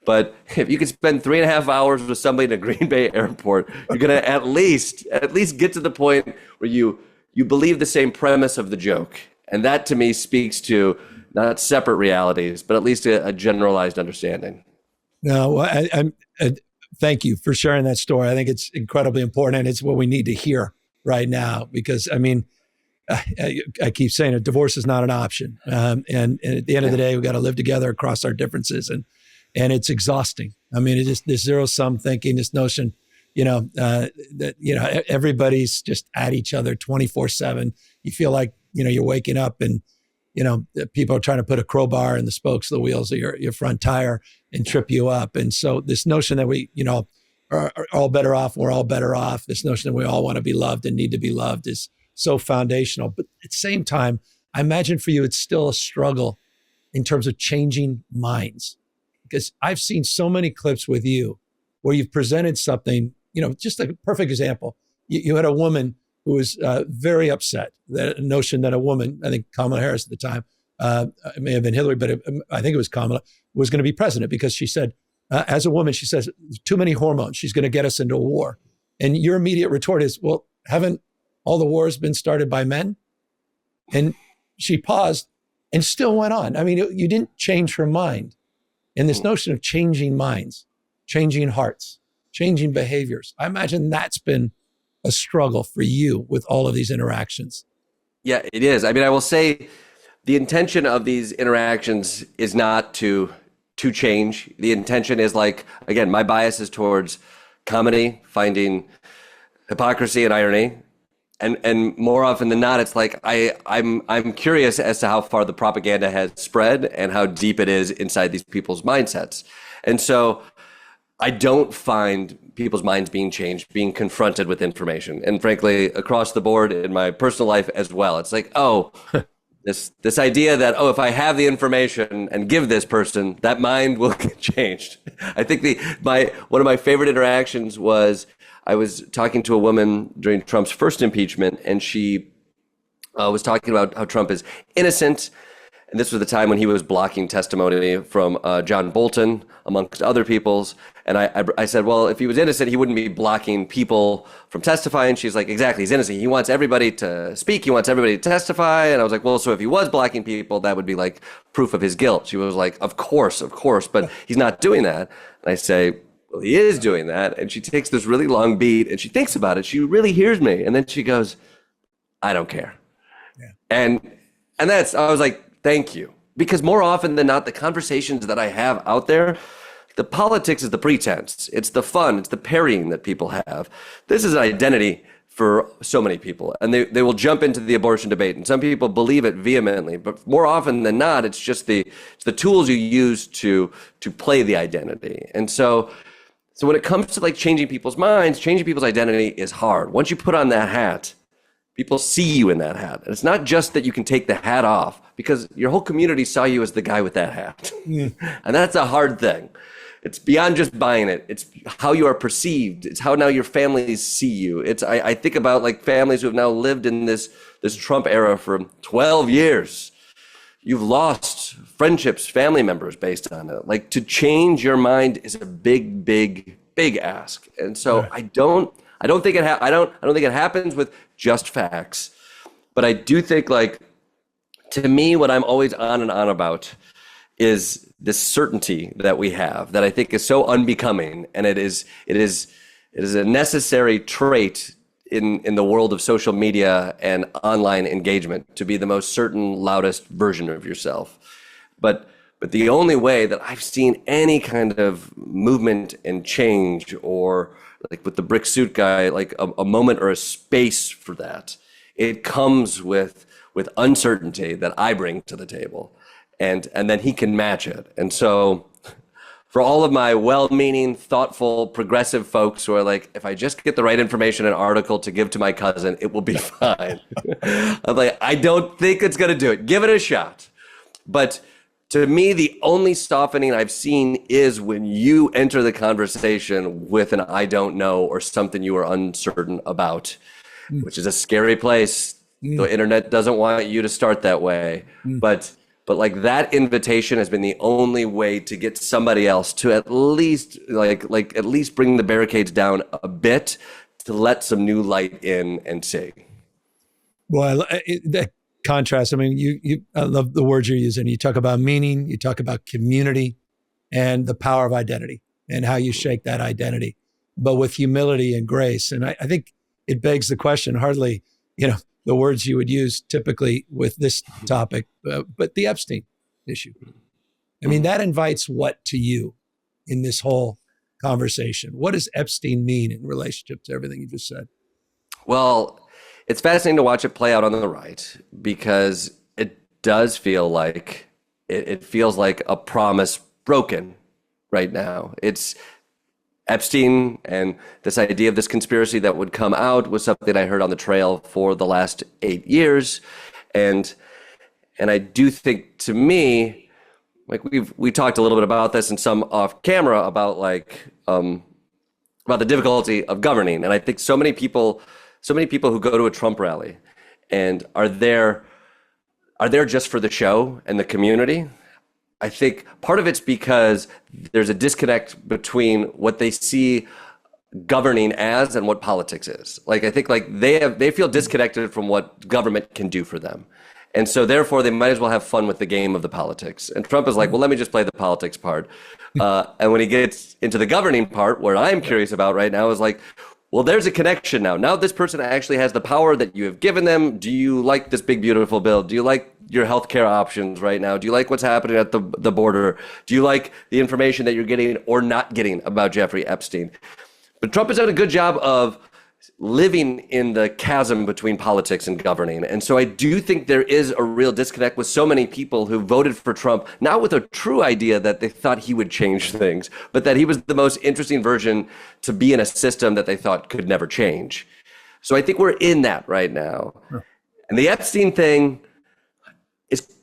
But if you could spend 3.5 hours with somebody in a Green Bay airport, you're gonna at least get to the point where you believe the same premise of the joke, and that to me speaks to not separate realities, but at least a generalized understanding. No, I'm thank you for sharing that story. I think it's incredibly important, and it's what we need to hear right now. Because I mean, I keep saying it: divorce is not an option, and at the end of the day, we got to live together across our differences, and it's exhausting. I mean, it just this zero sum thinking, this notion, that everybody's just at each other 24/7. You feel like you're waking up and people are trying to put a crowbar in the spokes of the wheels of your front tire and trip you up. And so this notion that we, are all better off, we're all better off. This notion that we all want to be loved and need to be loved is so foundational. But at the same time, I imagine for you, it's still a struggle in terms of changing minds. Because I've seen so many clips with you where you've presented something, just a perfect example. You had a woman who was very upset, that notion that a woman, I think Kamala Harris at the time, it may have been Hillary, but I think it was Kamala, was going to be president because she said, as a woman, she says, too many hormones, she's going to get us into a war. And your immediate retort is, well, haven't all the wars been started by men? And she paused and still went on. I mean, you didn't change her mind. And this notion of changing minds, changing hearts, changing behaviors, I imagine that's been a struggle for you with all of these interactions. Yeah, it is. I mean, I will say the intention of these interactions is not to change. The intention is like, again, my bias is towards comedy, finding hypocrisy and irony. And more often than not, it's like I'm curious as to how far the propaganda has spread and how deep it is inside these people's mindsets. And so I don't find people's minds being changed, being confronted with information. And frankly, across the board in my personal life as well, it's like, oh, this idea that, oh, if I have the information and give this person, that mind will get changed. I think one of my favorite interactions was I was talking to a woman during Trump's first impeachment, and she was talking about how Trump is innocent. And this was the time when he was blocking testimony from John Bolton, amongst other people's. And I said, well, if he was innocent, he wouldn't be blocking people from testifying. She's like, exactly, he's innocent. He wants everybody to speak. He wants everybody to testify. And I was like, well, so if he was blocking people, that would be like proof of his guilt. She was like, of course, but he's not doing that. And I say, well, he is doing that. And she takes this really long beat and she thinks about it. She really hears me. And then she goes, I don't care. Yeah. And I was like, thank you. Because more often than not, the conversations that I have out there, The politics is the pretense. It's the fun. It's the parrying that people have. This is an identity for so many people, and they will jump into the abortion debate, and some people believe it vehemently, but more often than not, it's just the tools you use to play the identity. And so when it comes to like changing people's minds, changing people's identity is hard. Once you put on that hat, people see you in that hat. And it's not just that you can take the hat off, because your whole community saw you as the guy with that hat. And that's a hard thing. It's beyond just buying it. It's how you are perceived. It's how now your families see you. I think about like families who have now lived in this Trump era for 12 years. You've lost friendships, family members based on it. Like, to change your mind is a big, big, big ask. And so I don't think it happens with just facts. But I do think, like, to me, what I'm always on and on about is this certainty that we have, that I think is so unbecoming, and it is a necessary trait in the world of social media and online engagement, to be the most certain, loudest version of yourself. But the only way that I've seen any kind of movement and change, or like with the brick suit guy, like a moment or a space for that, it comes with uncertainty that I bring to the table. And then he can match it. And so for all of my well-meaning, thoughtful, progressive folks who are like, if I just get the right information and article to give to my cousin, it will be fine. I'm like, I don't think it's going to do it. Give it a shot. But to me, the only softening I've seen is when you enter the conversation with an I don't know or something you are uncertain about, which is a scary place. The internet doesn't want you to start that way. But like, that invitation has been the only way to get somebody else to at least at least bring the barricades down a bit, to let some new light in and see. Well, that contrast, I mean, I love the words you're using. You talk about meaning, you talk about community, and the power of identity, and how you shake that identity, but with humility and grace. And I think it begs the question, hardly, the words you would use typically with this topic, but the Epstein issue. I mean, that invites what to you in this whole conversation? What does Epstein mean in relationship to everything you just said? Well, it's fascinating to watch it play out on the right, because it does feel like it feels like a promise broken right now. It's Epstein, and this idea of this conspiracy that would come out was something I heard on the trail for the last 8 years. And I do think, to me, like we talked a little bit about this and some off camera about about the difficulty of governing. And I think so many people who go to a Trump rally and are there just for the show and the community. I think part of it's because there's a disconnect between what they see governing as and what politics is. Like, I think they feel disconnected from what government can do for them. And so therefore they might as well have fun with the game of the politics. And Trump is like, well, let me just play the politics part. And when he gets into the governing part, where I'm curious about right now, is like, well, there's a connection now. Now this person actually has the power that you have given them. Do you like this big, beautiful bill? Do you like your healthcare options right now? Do you like what's happening at the border? Do you like the information that you're getting or not getting about Jeffrey Epstein? But Trump has done a good job of living in the chasm between politics and governing. And so I do think there is a real disconnect with so many people who voted for Trump, not with a true idea that they thought he would change things, but that he was the most interesting version to be in a system that they thought could never change. So I think we're in that right now. Sure. And the Epstein thing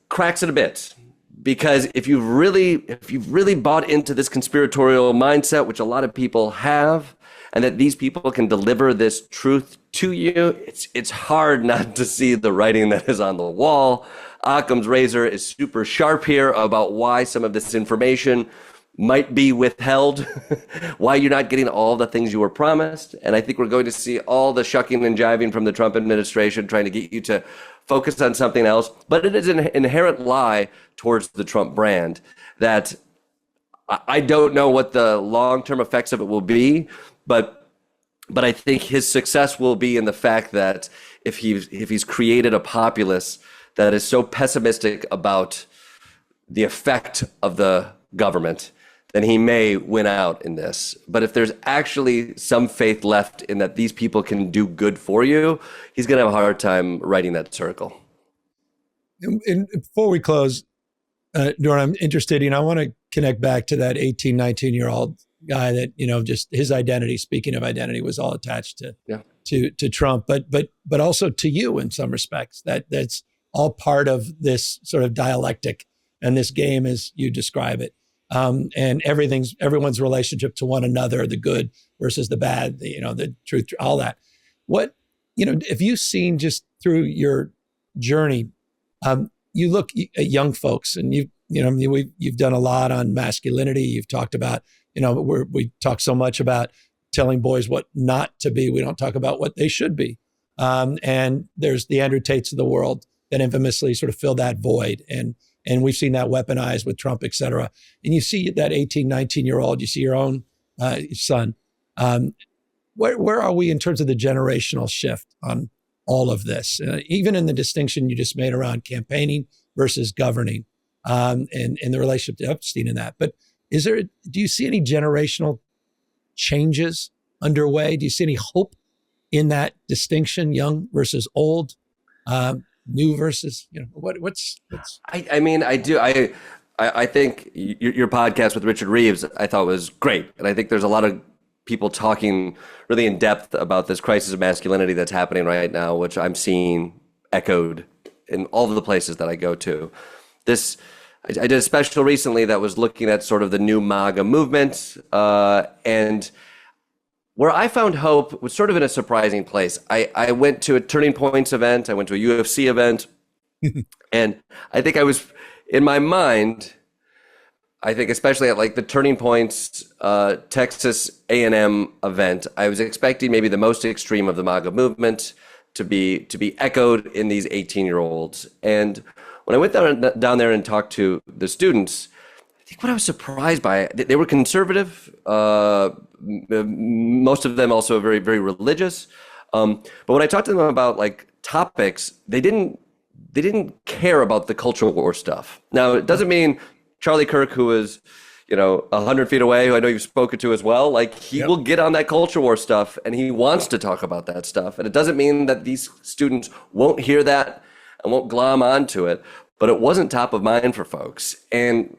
cracks it a bit, because if you've really bought into this conspiratorial mindset, which a lot of people have, and that these people can deliver this truth to you, it's hard not to see the writing that is on the wall. Occam's razor is super sharp here about why some of this information might be withheld, why you're not getting all the things you were promised. And I think we're going to see all the shucking and jiving from the Trump administration trying to get you to focus on something else. But it is an inherent lie towards the Trump brand that I don't know what the long-term effects of it will be, but I think his success will be in the fact that if he's created a populace that is so pessimistic about the effect of the government, then he may win out in this. But if there's actually some faith left in that these people can do good for you, he's going to have a hard time writing that circle. And before we close, Doran, I'm interested, I want to connect back to that 18, 19-year-old guy that, just his identity, speaking of identity, was all attached to Trump, but also to you in some respects. That's all part of this sort of dialectic and this game as you describe it. And everyone's relationship to one another, the good versus the bad, the truth, all that. What, if you've seen just through your journey, you look at young folks and you've done a lot on masculinity. You've talked about, we talk so much about telling boys what not to be. We don't talk about what they should be. And there's the Andrew Tates of the world that infamously sort of fill that void. And we've seen that weaponized with Trump, et cetera. And you see that 18, 19-year-old, you see your own son. Where are we in terms of the generational shift on all of this? Even in the distinction you just made around campaigning versus governing, and the relationship to Epstein in that. But do you see any generational changes underway? Do you see any hope in that distinction, young versus old? New versus, what's? I mean, I do. I think your podcast with Richard Reeves, I thought was great. And I think there's a lot of people talking really in depth about this crisis of masculinity that's happening right now, which I'm seeing echoed in all of the places that I go to. I did a special recently that was looking at sort of the new MAGA movement, and where I found hope was sort of in a surprising place. I went to a Turning Points event. I went to a UFC event. And I think I was, in my mind, I think especially at like the Turning Points Texas A&M event, I was expecting maybe the most extreme of the MAGA movement to be echoed in these 18-year-olds. And when I went down there and talked to the students, I think what I was surprised by, they were conservative, most of them also very, very religious. But when I talked to them about like topics, they didn't care about the cultural war stuff. Now, it doesn't mean Charlie Kirk, who is, 100 feet away, who I know you've spoken to as well, like he will get on that culture war stuff and he wants to talk about that stuff. And it doesn't mean that these students won't hear that and won't glom onto it, but it wasn't top of mind for folks. And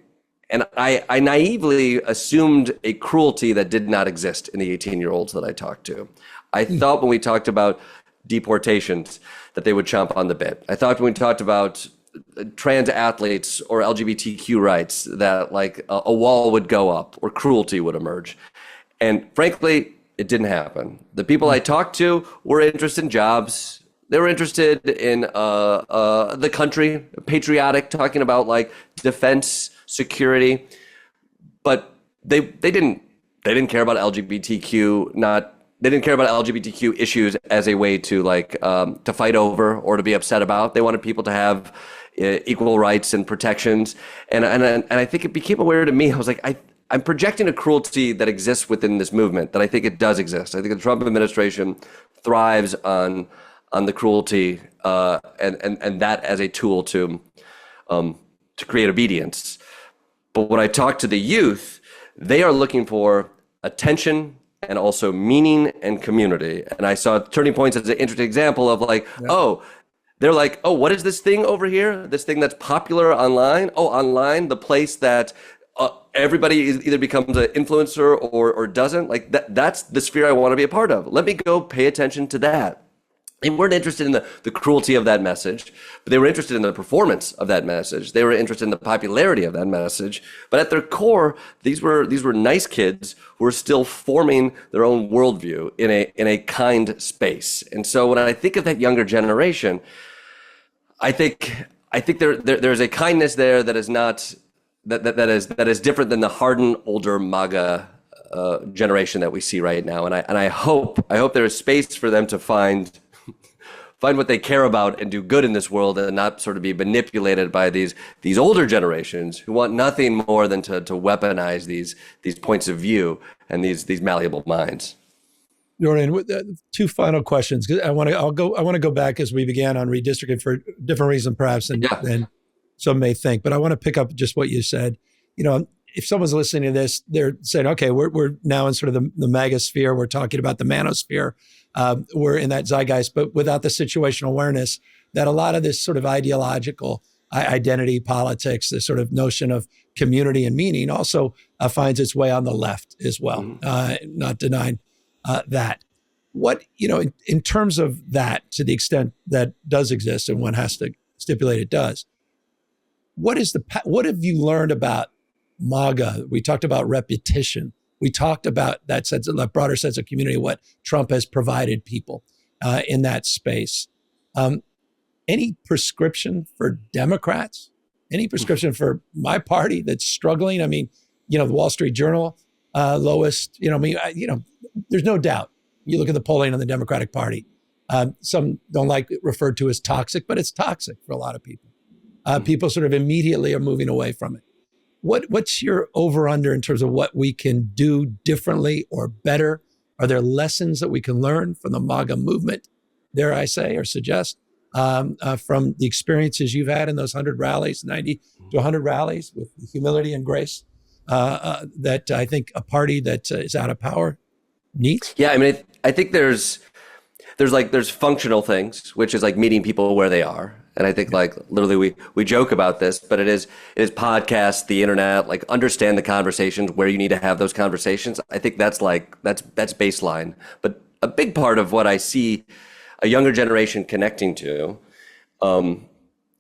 I naively assumed a cruelty that did not exist in the 18-year-olds that I talked to. I thought when we talked about deportations that they would chomp on the bit. I thought when we talked about trans athletes or LGBTQ rights that like a wall would go up or cruelty would emerge. And frankly, it didn't happen. The people I talked to were interested in jobs. They were interested in the country, patriotic, talking about like defense, security, but they didn't care about LGBTQ. They didn't care about LGBTQ issues as a way to like to fight over or to be upset about. They wanted people to have equal rights and protections. And I think it became aware to me. I was like, I'm projecting a cruelty that exists within this movement that I think it does exist. I think the Trump administration thrives on the cruelty and that as a tool to create obedience. But when I talk to the youth, they are looking for attention and also meaning and community. And I saw Turning Points as an interesting example of like, they're like, what is this thing over here? This thing that's popular online? Oh, online, the place that everybody either becomes an influencer or doesn't. Like that's the sphere I want to be a part of. Let me go pay attention to that. They weren't interested in the cruelty of that message, but they were interested in the performance of that message. They were interested in the popularity of that message. But at their core, these were nice kids who were still forming their own worldview in a kind space. And so when I think of that younger generation, I think there's a kindness there that is not that is different than the hardened older MAGA generation that we see right now. And I hope there is space for them to find what they care about and do good in this world and not sort of be manipulated by these older generations who want nothing more than to weaponize these points of view and these malleable minds. Dorian, two final questions. I want to go back as we began on redistricting for a different reason perhaps than some may think, but I want to pick up just what you said. if someone's listening to this, they're saying, okay, we're now in sort of the MAGA sphere. We're talking about the manosphere. We're in that zeitgeist, but without the situational awareness that a lot of this sort of ideological identity politics, this sort of notion of community and meaning also finds its way on the left as well, not denying that. What, in terms of that, to the extent that does exist, and one has to stipulate it does, what have you learned about MAGA? We talked about repetition. We talked about that broader sense of community, what Trump has provided people in that space. Any prescription for Democrats? Any prescription for my party that's struggling? I mean, the Wall Street Journal, lowest, there's no doubt. You look at the polling on the Democratic Party. Some don't like it referred to as toxic, but it's toxic for a lot of people. People sort of immediately are moving away from it. What's your over-under in terms of what we can do differently or better? Are there lessons that we can learn from the MAGA movement, dare I say, or suggest, from the experiences you've had in those 100 rallies, 90 to 100 rallies with humility and grace, that I think a party that is out of power needs? Yeah, I mean, I think there's functional things, which is like meeting people where they are. And I think like literally we joke about this, but it is podcasts, the internet, like understand the conversations where you need to have those conversations. I think that's baseline. But a big part of what I see a younger generation connecting to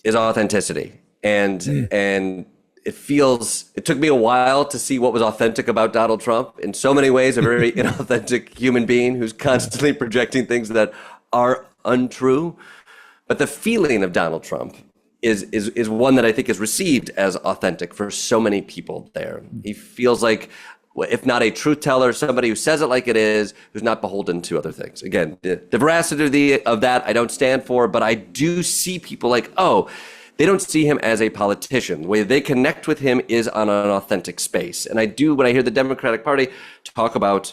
is authenticity. And it took me a while to see what was authentic about Donald Trump. In so many ways, a very inauthentic human being who's constantly projecting things that are untrue. But the feeling of Donald Trump is one that I think is received as authentic for so many people there. He feels like, if not a truth teller, somebody who says it like it is, who's not beholden to other things. Again, the veracity of that I don't stand for, but I do see people like, they don't see him as a politician. The way they connect with him is on an authentic space. And I do, when I hear the Democratic Party talk about,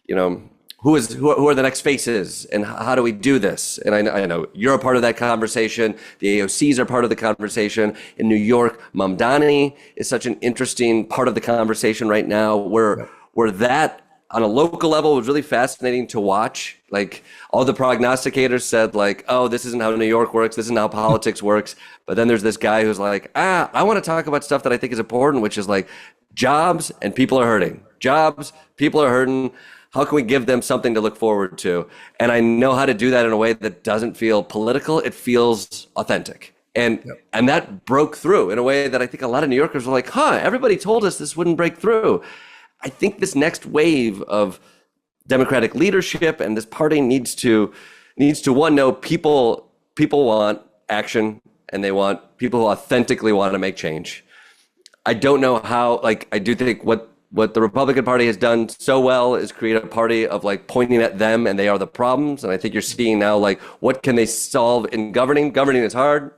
who are the next faces and how do we do this? And I know you're a part of that conversation. The AOCs are part of the conversation. In New York, Mamdani is such an interesting part of the conversation right now where that on a local level was really fascinating to watch. Like all the prognosticators said like, this isn't how New York works. This isn't how politics works. But then there's this guy who's like, I want to talk about stuff that I think is important, which is like jobs and people are hurting. Jobs, people are hurting. How can we give them something to look forward to? And I know how to do that in a way that doesn't feel political. It feels authentic. And that broke through in a way that I think a lot of New Yorkers were like, everybody told us this wouldn't break through. I think this next wave of Democratic leadership and this party needs to one, know people want action and they want people who authentically want to make change. I don't know how, I do think what the Republican Party has done so well is create a party of pointing at them and they are the problems. And I think you're seeing now what can they solve in governing? Governing is hard.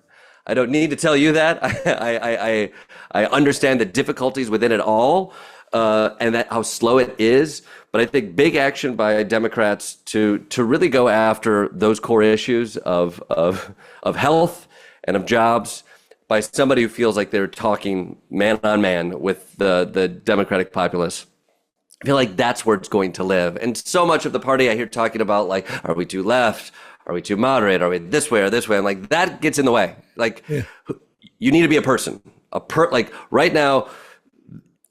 I don't need to tell you that. I understand the difficulties within it all and that how slow it is. But I think big action by Democrats to really go after those core issues of health and of jobs by somebody who feels like they're talking man on man with the Democratic populace. I feel like that's where it's going to live. And so much of the party I hear talking about, are we too left? Are we too moderate? Are we this way or this way? I'm like, that gets in the way. You need to be a person. Right now,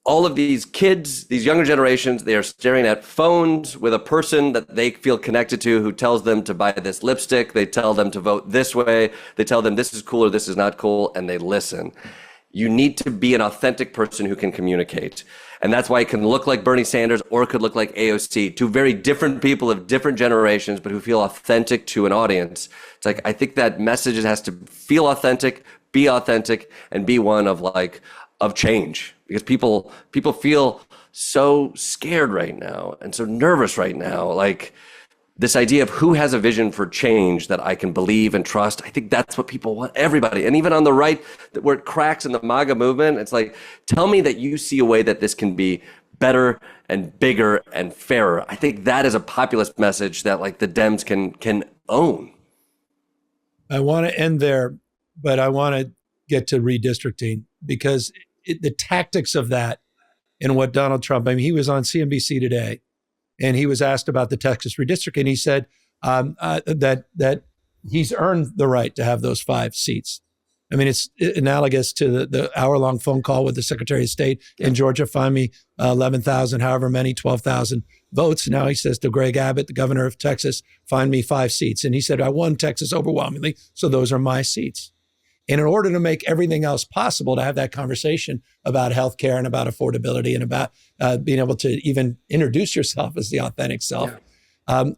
all of these kids, these younger generations, they are staring at phones with a person that they feel connected to who tells them to buy this lipstick. They tell them to vote this way. They tell them this is cool or this is not cool, and they listen. You need to be an authentic person who can communicate. And that's why it can look like Bernie Sanders or it could look like AOC, two very different people of different generations, but who feel authentic to an audience. It's I think that message has to feel authentic, be authentic, and be one of change. Because people feel so scared right now and so nervous right now. This idea of who has a vision for change that I can believe and trust. I think that's what people want, everybody. And even on the right, where it cracks in the MAGA movement, it's tell me that you see a way that this can be better and bigger and fairer. I think that is a populist message that the Dems can own. I want to end there, but I want to get to redistricting because the tactics of that in what Donald Trump, I mean, he was on CNBC today and he was asked about the Texas redistricting. And he said that he's earned the right to have those 5 seats. I mean, it's analogous to the hour-long phone call with the Secretary of State in Georgia, find me 11,000, however many, 12,000 votes. Now he says to Greg Abbott, the governor of Texas, find me 5 seats. And he said, I won Texas overwhelmingly, so those are my seats. And in order to make everything else possible, to have that conversation about healthcare and about affordability and about being able to even introduce yourself as the authentic self,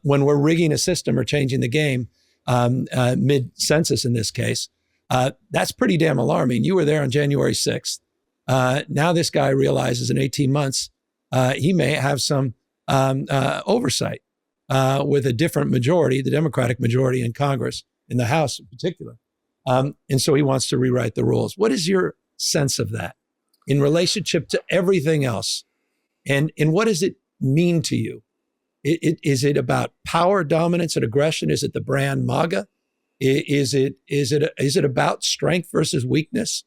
when we're rigging a system or changing the game, mid-census in this case, that's pretty damn alarming. You were there on January 6th. Now this guy realizes in 18 months, he may have some oversight with a different majority, the Democratic majority in Congress, in the House in particular. And so he wants to rewrite the rules. What is your sense of that in relationship to everything else? And what does it mean to you? Is it about power, dominance, and aggression? Is it the brand MAGA? Is it about strength versus weakness?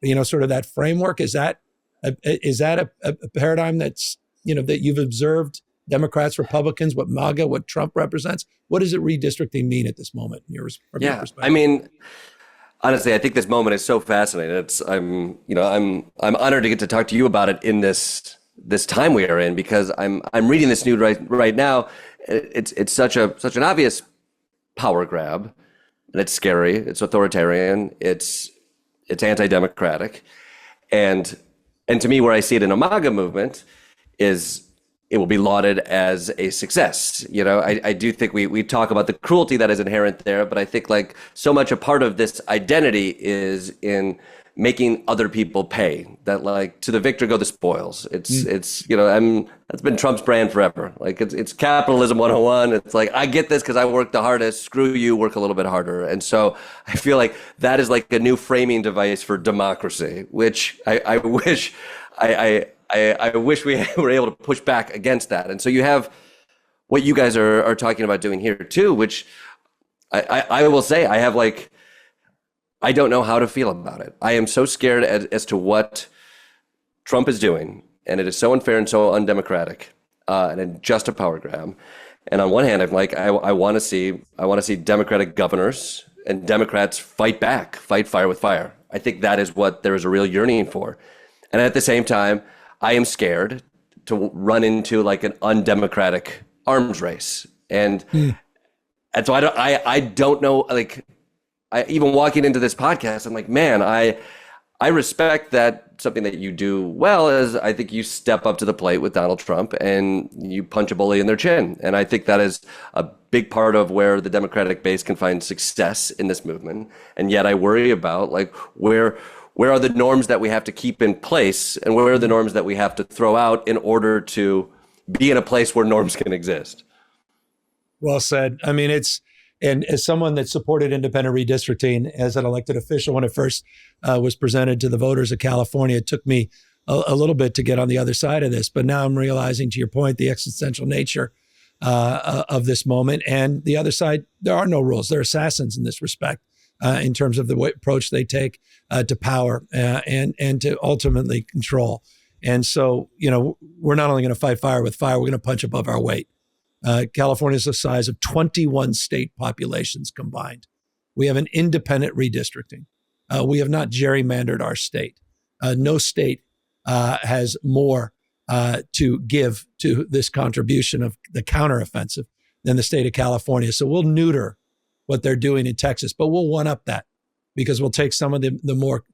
Sort of that framework. Is that a paradigm that's, that you've observed Democrats, Republicans, what MAGA, what Trump represents? What does it redistricting mean at this moment from your perspective? I mean, honestly, I think this moment is so fascinating. I'm honored to get to talk to you about it in this time we are in, because I'm reading this news right now. It's such an obvious power grab, and it's scary. It's authoritarian. It's anti-democratic, and to me, where I see it in a MAGA movement is it will be lauded as a success. I do think we talk about the cruelty that is inherent there, but I think like so much a part of this identity is in making other people pay. That like to the victor go the spoils. It's that's been Trump's brand forever. Like it's capitalism 101. It's like, I get this because I worked the hardest. Screw you, work a little bit harder. And so I feel like that is like a new framing device for democracy, which I wish we were able to push back against that. And so you have what you guys are talking about doing here too, which I will say I don't know how to feel about it. I am so scared as to what Trump is doing, and it is so unfair and so undemocratic, and just a power grab. And on one hand, I'm like, I want to see Democratic governors and Democrats fight back, fight fire with fire. I think that is what there is a real yearning for. And at the same time, I am scared to run into like an undemocratic arms race. And so I don't know, like, even walking into this podcast, I'm like, man, I respect that something that you do well is I think you step up to the plate with Donald Trump and you punch a bully in their chin. And I think that is a big part of where the Democratic base can find success in this movement. And yet I worry about like where are the norms that we have to keep in place and where are the norms that we have to throw out in order to be in a place where norms can exist? Well said. I mean, and as someone that supported independent redistricting as an elected official when it first was presented to the voters of California, it took me a little bit to get on the other side of this. But now I'm realizing, to your point, the existential nature of this moment. And the other side, there are no rules. They're assassins in this respect in terms of the approach they take to power and to ultimately control. And so, we're not only going to fight fire with fire, we're going to punch above our weight. California is the size of 21 state populations combined. We have an independent redistricting. We have not gerrymandered our state. No state has more to give to this contribution of the counteroffensive than the state of California. So we'll neuter what they're doing in Texas, but we'll one up that because we'll take some of the more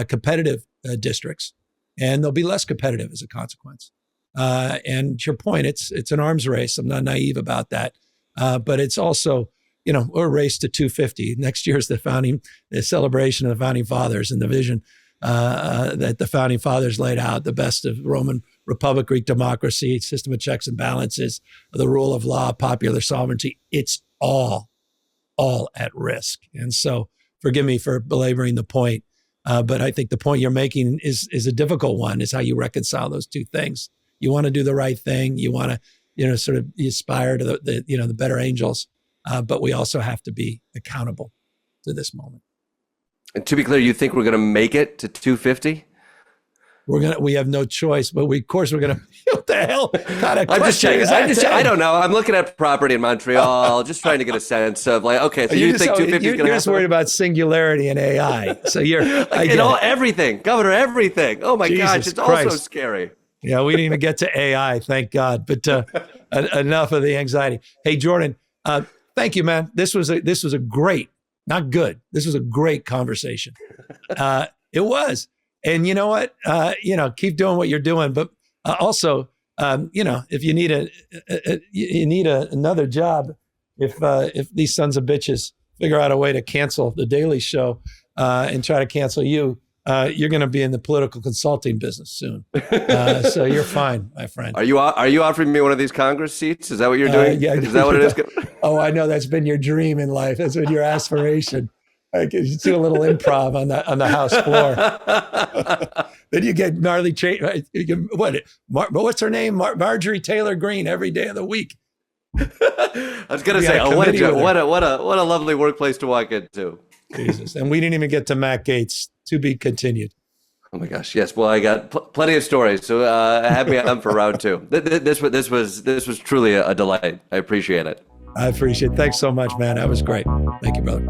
competitive districts and they'll be less competitive as a consequence. And to your point, it's an arms race. I'm not naive about that. But it's also, we're a race to 250. Next year is the celebration of the founding fathers and the vision that the founding fathers laid out, the best of Roman Republic, Greek democracy, system of checks and balances, the rule of law, popular sovereignty. It's all at risk. And so forgive me for belaboring the point, but I think the point you're making is a difficult one, is how you reconcile those two things. You want to do the right thing. You want to, sort of aspire to the better angels. But we also have to be accountable to this moment. And to be clear, you think we're going to make it to 250? we have no choice, but of course we're gonna. What the hell kind of I'm just question checking. is that? I don't know. I'm looking at property in Montreal, just trying to get a sense of like, okay, so you think 250 is going to happen? You're just worried about singularity and AI. So you're everything, Governor, everything. Oh my gosh, it's Christ. also scary. Yeah, we didn't even get to AI, thank God. But enough of the anxiety. Hey, Jordan, thank you, man. This was a great, not good. This was a great conversation. It was. And you know what? Keep doing what you're doing. But also, if you need another job, if these sons of bitches figure out a way to cancel the Daily Show and try to cancel you, you're going to be in the political consulting business soon. So you're fine, my friend. Are you offering me one of these Congress seats? Is that what you're doing? Yeah. Is that what it is? Oh, I know. That's been your dream in life. That's been your aspiration. You do a little improv on the House floor. Then you get gnarly. What's her name? Marjorie Taylor Greene every day of the week. I was going to say, what a lovely workplace to walk into. Jesus, and we didn't even get to Matt Gaetz. To be continued. Oh my gosh, yes. Well, I got plenty of stories, so have me on for round two. This was truly a delight. I appreciate it. I appreciate it. Thanks so much, man. That was great. Thank you, brother.